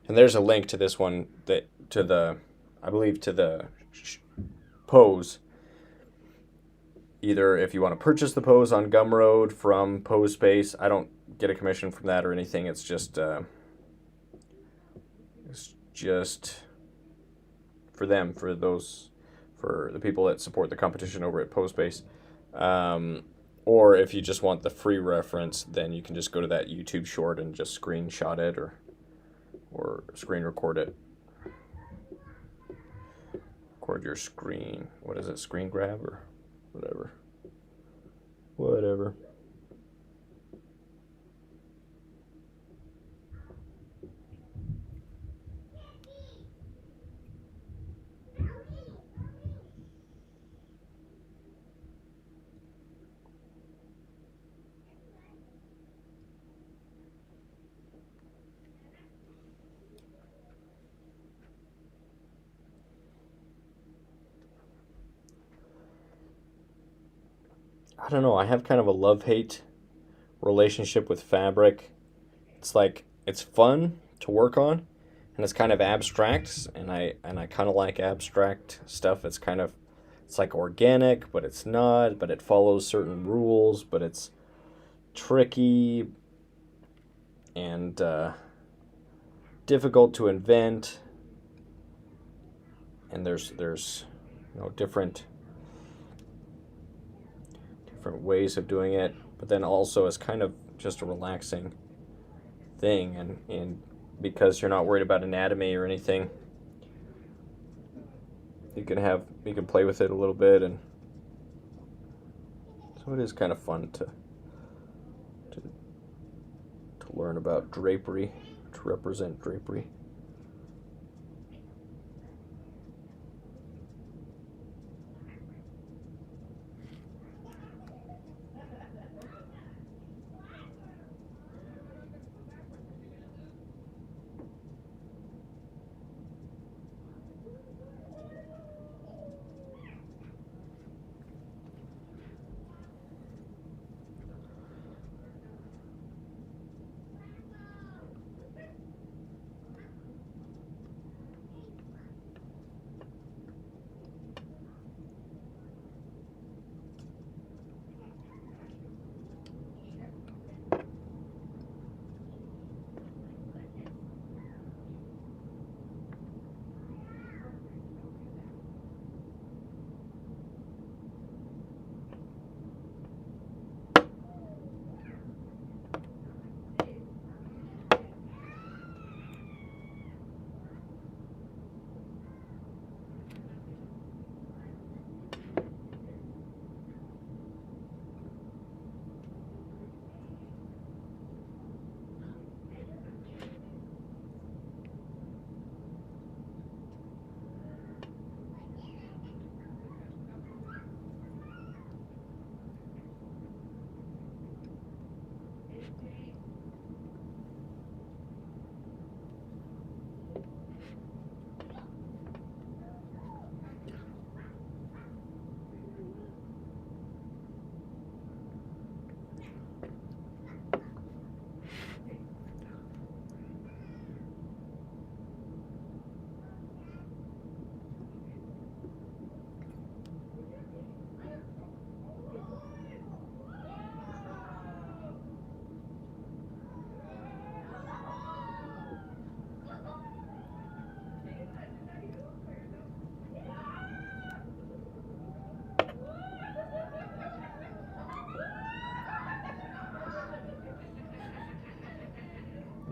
And there's a link to this one, I believe to the pose. Either if you want to purchase the pose on Gumroad from Pose Space, I don't get a commission from that or anything. It's just for them, for the people that support the competition over at Pose Space. Or if you just want the free reference, then you can just go to that YouTube short and just screenshot it or screen record it. Record your screen. What is it? Screen grab or whatever. Whatever. I don't know. I have kind of a love-hate relationship with fabric. It's like it's fun to work on, and it's kind of abstract, and I kind of like abstract stuff. It's like organic, but it's not. But it follows certain rules, but it's tricky and difficult to invent. And there's different ways of doing it, but then also it's kind of just a relaxing thing, and because you're not worried about anatomy or anything, you can play with it a little bit, and so it is kind of fun to learn about drapery, to represent drapery.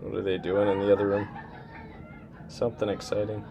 What are they doing in the other room? Something exciting.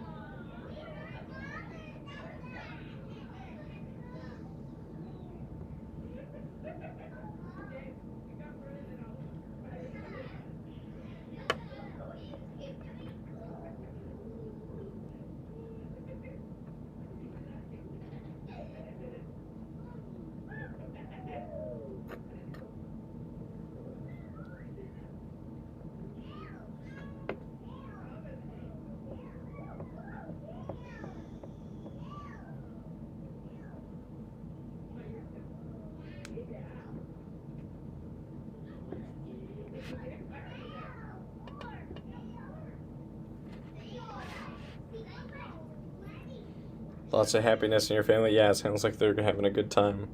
Lots of happiness in your family? Yeah, it sounds like they're having a good time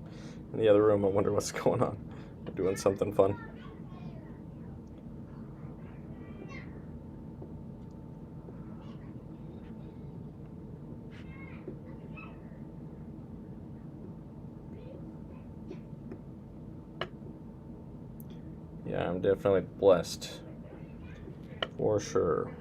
in the other room. I wonder what's going on. They're doing something fun. Yeah, I'm definitely blessed. For sure.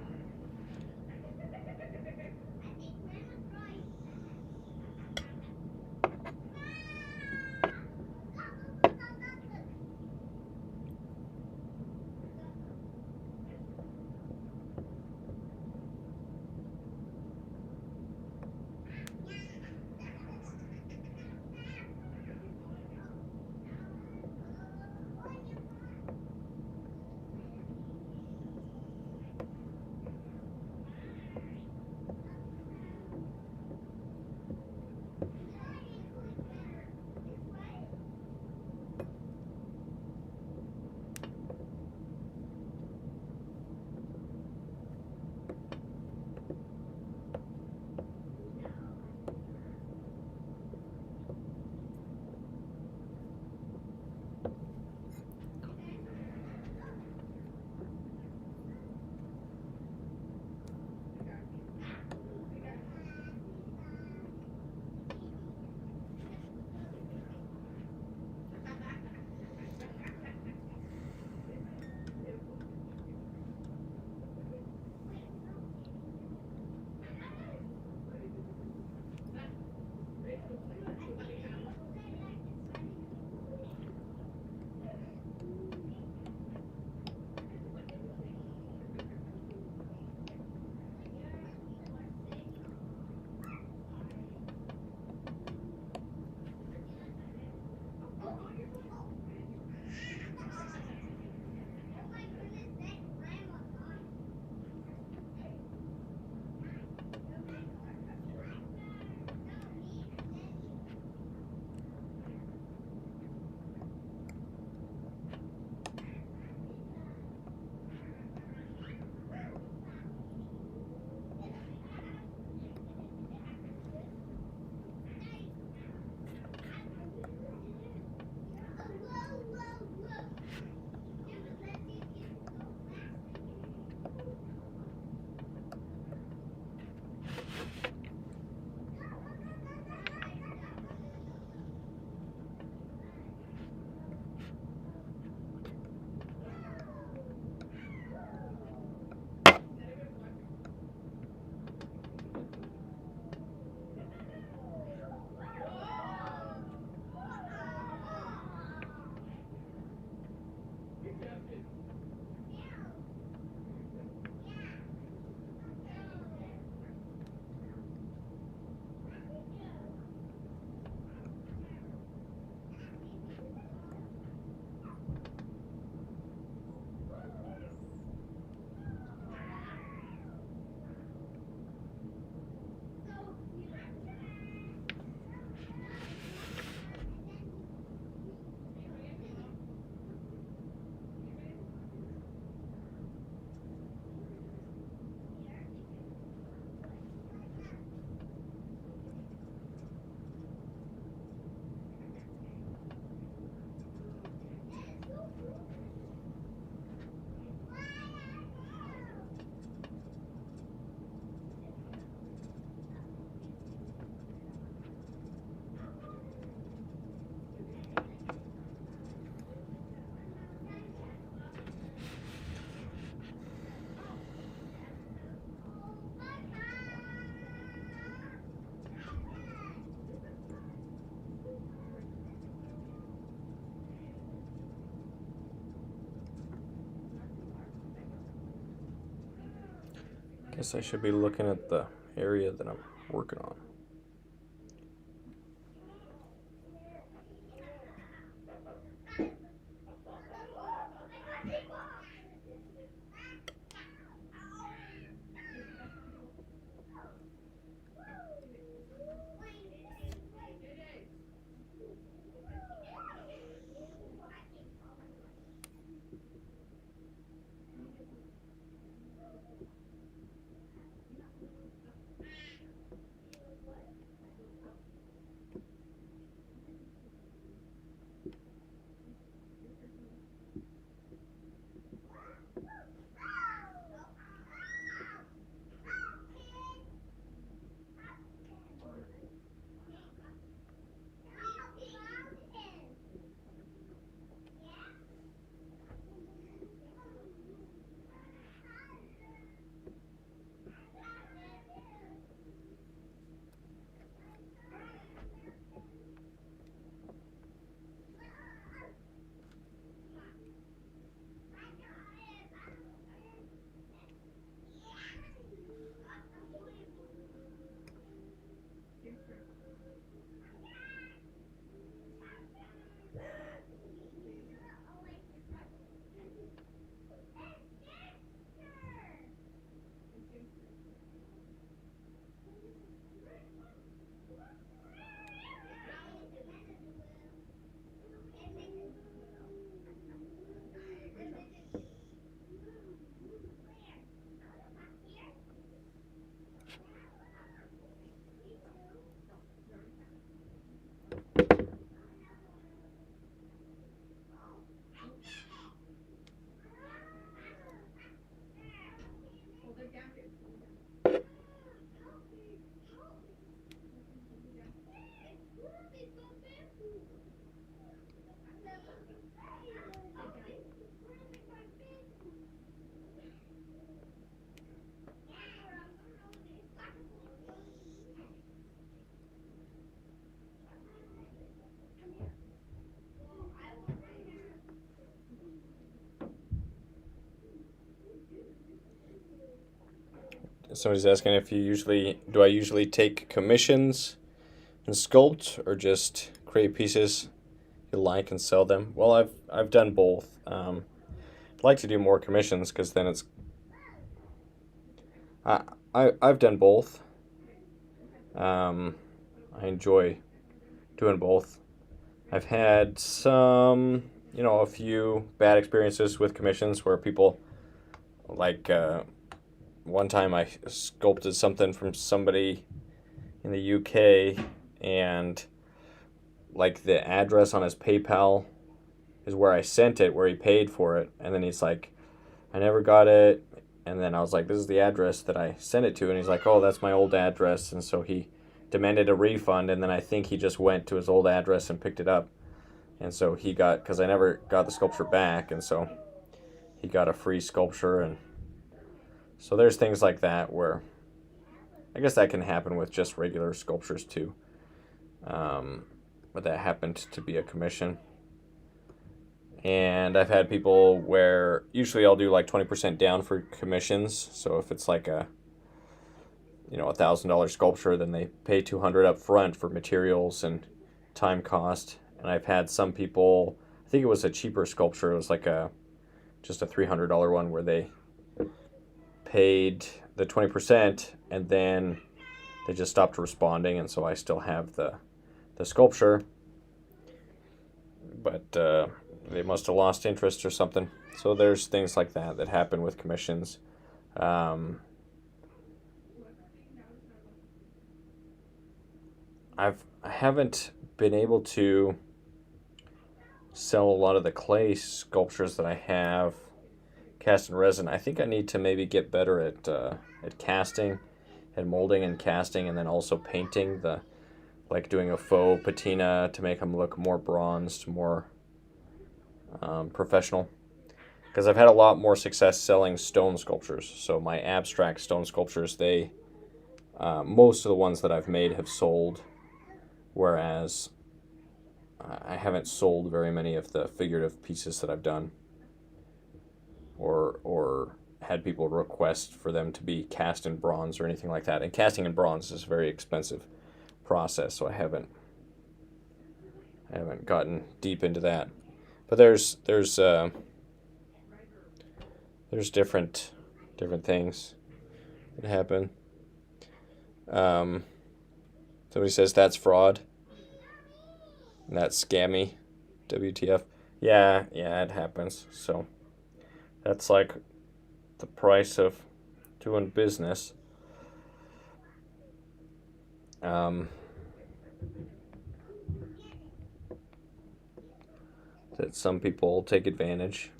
Guess I should be looking at the area that I'm working on. Somebody's asking if do I usually take commissions and sculpt, or just create pieces you like and sell them? Well, I've done both. I'd like to do more commissions because then it's I've done both. I enjoy doing both. I've had some, a few bad experiences with commissions where people, like, one time I sculpted something from somebody in the UK, and like the address on his PayPal is where I sent it, where he paid for it, and then he's like, I never got it. And then I was like, this is the address that I sent it to, and he's like, oh, that's my old address. And so he demanded a refund, and then I think he just went to his old address and picked it up. And so he got, because I never got the sculpture back, and so he got a free sculpture. And so there's things like that where I guess that can happen with just regular sculptures too. But that happened to be a commission. And I've had people where usually I'll do like 20% down for commissions. So if it's like a $1,000 sculpture, then they pay $200 up front for materials and time cost. And I've had some people, I think it was a cheaper sculpture. It was like just a $300 one where they paid the 20% and then they just stopped responding, and so I still have the sculpture, but they must have lost interest or something. So there's things like that happen with commissions. I haven't been able to sell a lot of the clay sculptures that I have cast in resin. I think I need to maybe get better at casting and molding and casting, and then also painting, like doing a faux patina to make them look more bronzed, more professional. Because I've had a lot more success selling stone sculptures. So my abstract stone sculptures, most of the ones that I've made have sold, whereas I haven't sold very many of the figurative pieces that I've done, or had people request for them to be cast in bronze or anything like that. And casting in bronze is a very expensive process, so I haven't gotten deep into that. But there's different things that happen. Somebody says that's fraud. And that's scammy. WTF. Yeah, it happens. So that's like the price of doing business. That some people take advantage.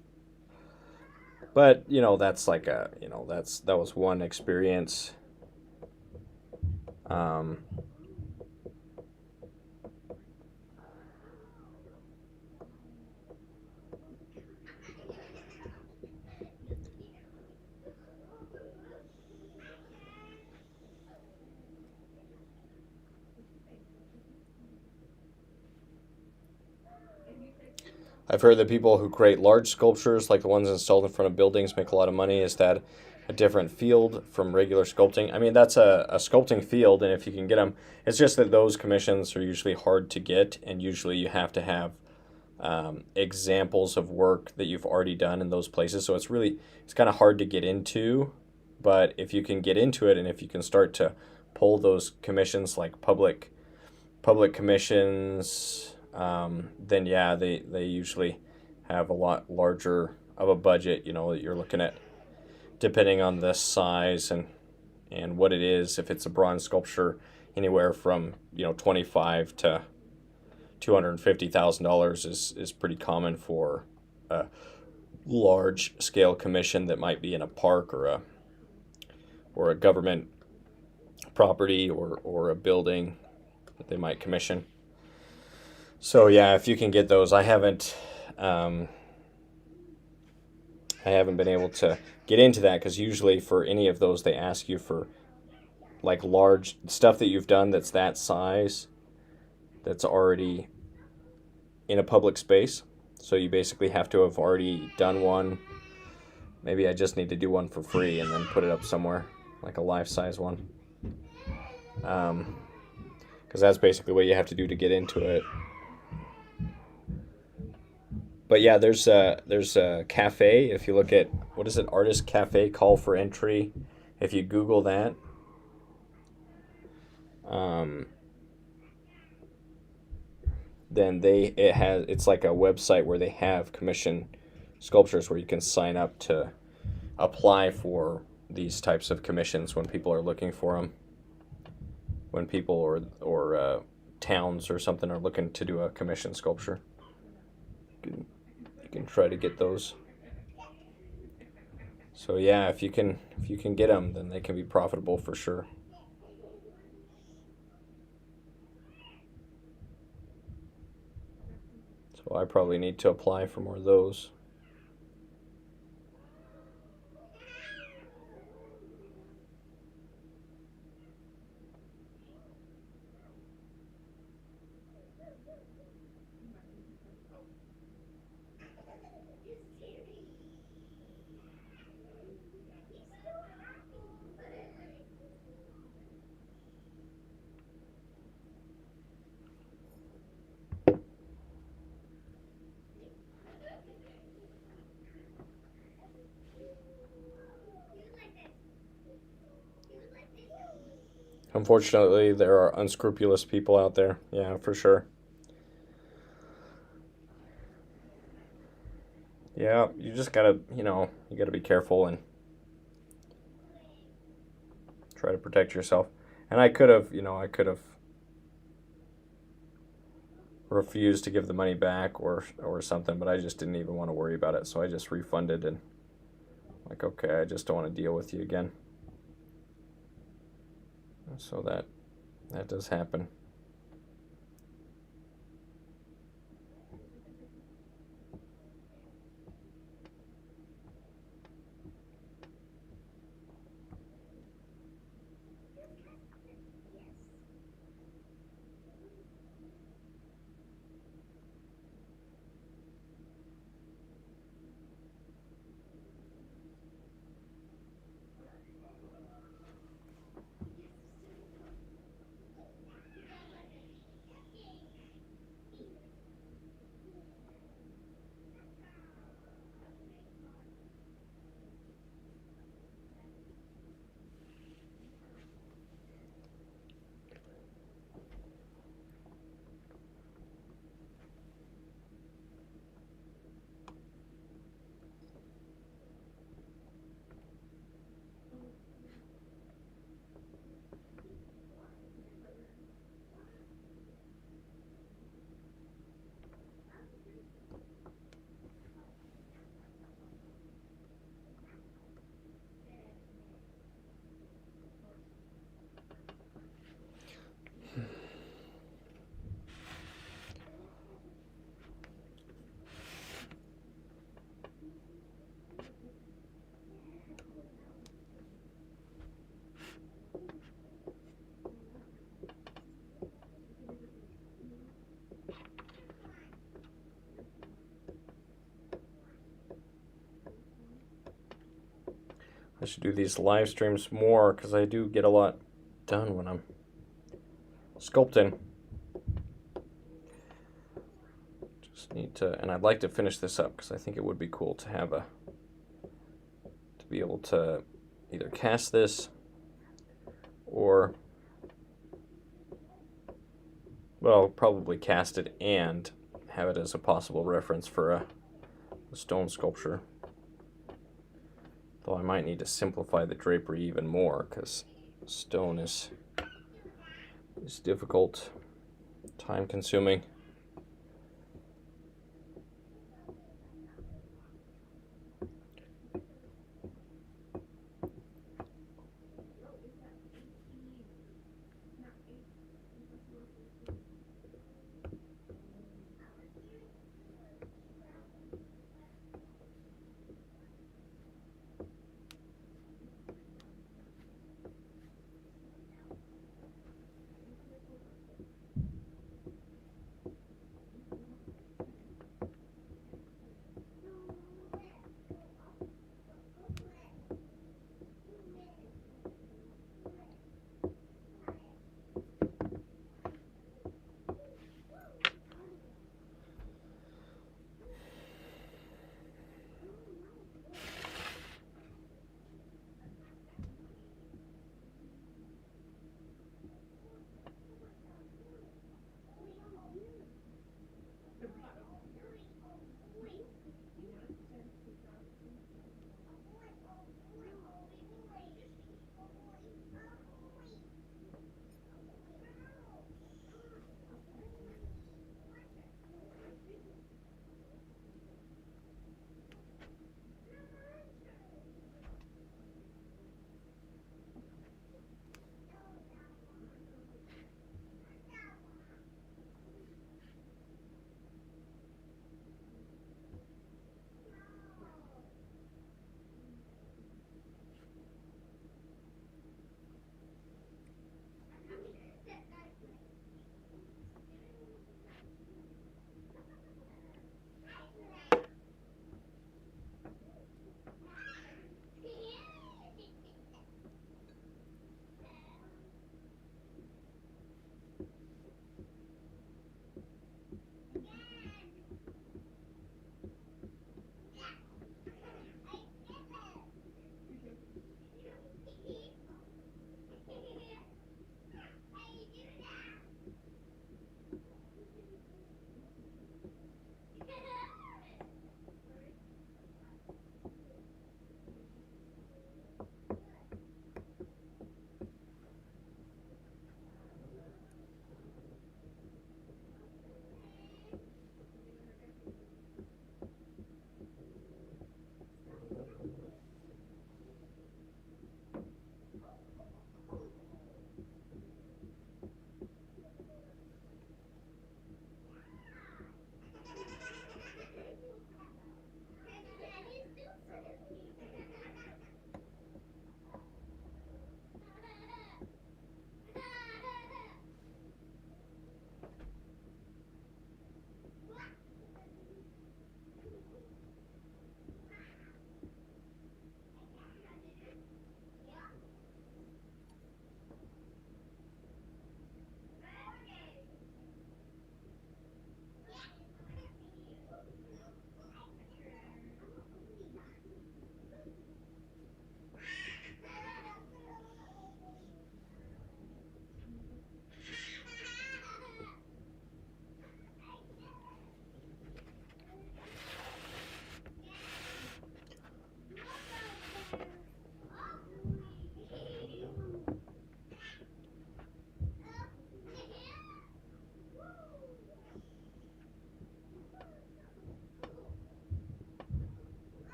But, that's like that was one experience. I've heard that people who create large sculptures, like the ones installed in front of buildings, make a lot of money. Is that a different field from regular sculpting? I mean, that's a sculpting field, and if you can get them, it's just that those commissions are usually hard to get, and usually you have to have examples of work that you've already done in those places. So it's kind of hard to get into, but if you can get into it, and if you can start to pull those commissions, like public commissions, then yeah, they usually have a lot larger of a budget, that you're looking at, depending on the size and what it is. If it's a bronze sculpture, anywhere from $25,000 to $250,000 is pretty common for a large scale commission that might be in a park or a government property or a building that they might commission. So yeah, if you can get those, I haven't been able to get into that, because usually for any of those they ask you for like large stuff that you've done that's that size, that's already in a public space. So you basically have to have already done one. Maybe I just need to do one for free and then put it up somewhere. like a life-size one. Because that's basically what you have to do to get into it. But yeah, there's a cafe. If you look at, what is it, Artist Cafe call for entry, if you Google that, then it's like a website where they have commission sculptures where you can sign up to apply for these types of commissions when people are looking for them. When people or towns or something are looking to do a commission sculpture, you can try to get those. So yeah, if you can get them, then they can be profitable for sure. So I probably need to apply for more of those. Unfortunately, there are unscrupulous people out there. Yeah, for sure. Yeah, you just gotta, you gotta be careful and try to protect yourself. And I could have refused to give the money back or something, but I just didn't even want to worry about it. So I just refunded and like, okay, I just don't want to deal with you again. So that does happen. I should do these live streams more because I do get a lot done when I'm sculpting. Just need to, and I'd like to finish this up because I think it would be cool to have to be able to either cast this or, well, probably cast it and have it as a possible reference for a stone sculpture. Though I might need to simplify the drapery even more because stone is difficult, time consuming.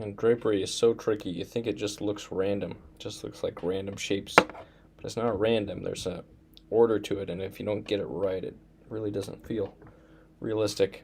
And drapery is so tricky. You think it just looks random. It just looks like random shapes. But it's not random. There's a order to it, and if you don't get it right, it really doesn't feel realistic.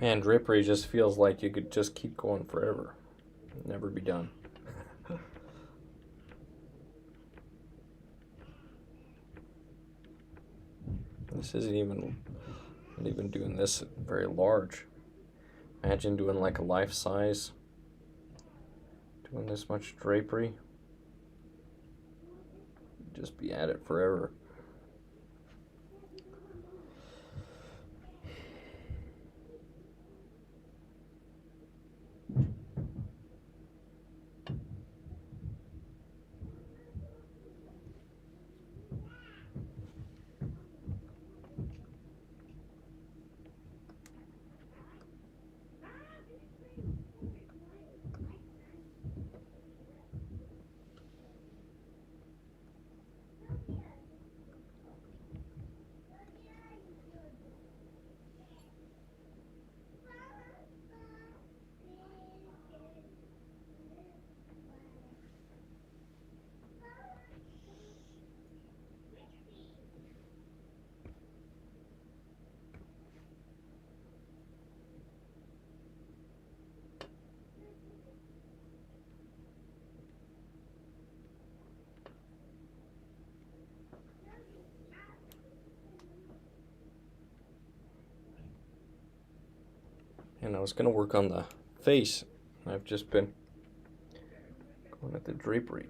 Man, drapery just feels like you could just keep going forever. Never be done. This isn't even, not even doing this very large. Imagine doing like a life size, doing this much drapery. Just be at it forever. And I was going to work on the face. I've just been going at the drapery.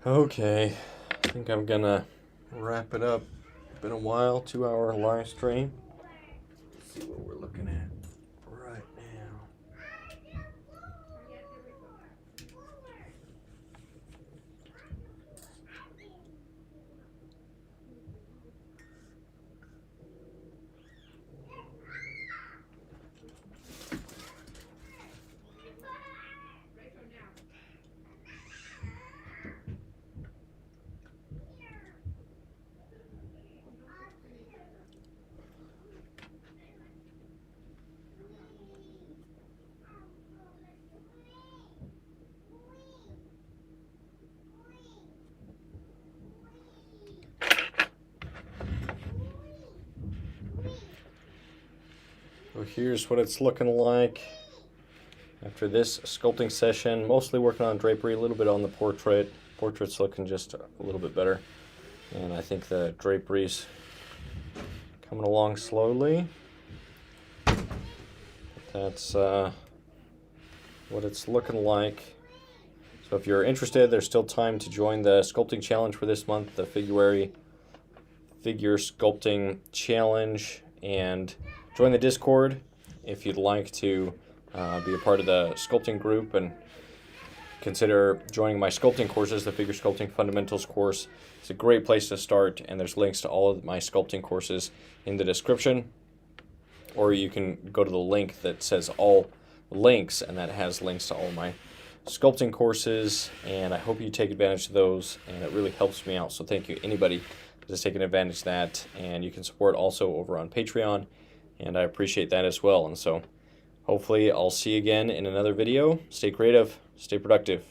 Okay, I think I'm gonna wrap it up. Been a while, 2-hour live stream. Let's see what we're looking at right now. So here's what it's looking like after this sculpting session. Mostly working on drapery, a little bit on the portrait. Portrait's looking just a little bit better. And I think the drapery's coming along slowly. That's what it's looking like. So if you're interested, there's still time to join the sculpting challenge for this month, the FIGUARY Figure Sculpting Challenge, and join the Discord if you'd like to be a part of the sculpting group, and consider joining my sculpting courses, the Figure Sculpting Fundamentals course. It's a great place to start, and there's links to all of my sculpting courses in the description. Or you can go to the link that says all links, and that has links to all my sculpting courses, and I hope you take advantage of those, and it really helps me out. So thank you, anybody that's taking advantage of that. And you can support also over on Patreon, and I appreciate that as well. And so hopefully I'll see you again in another video. Stay creative, stay productive.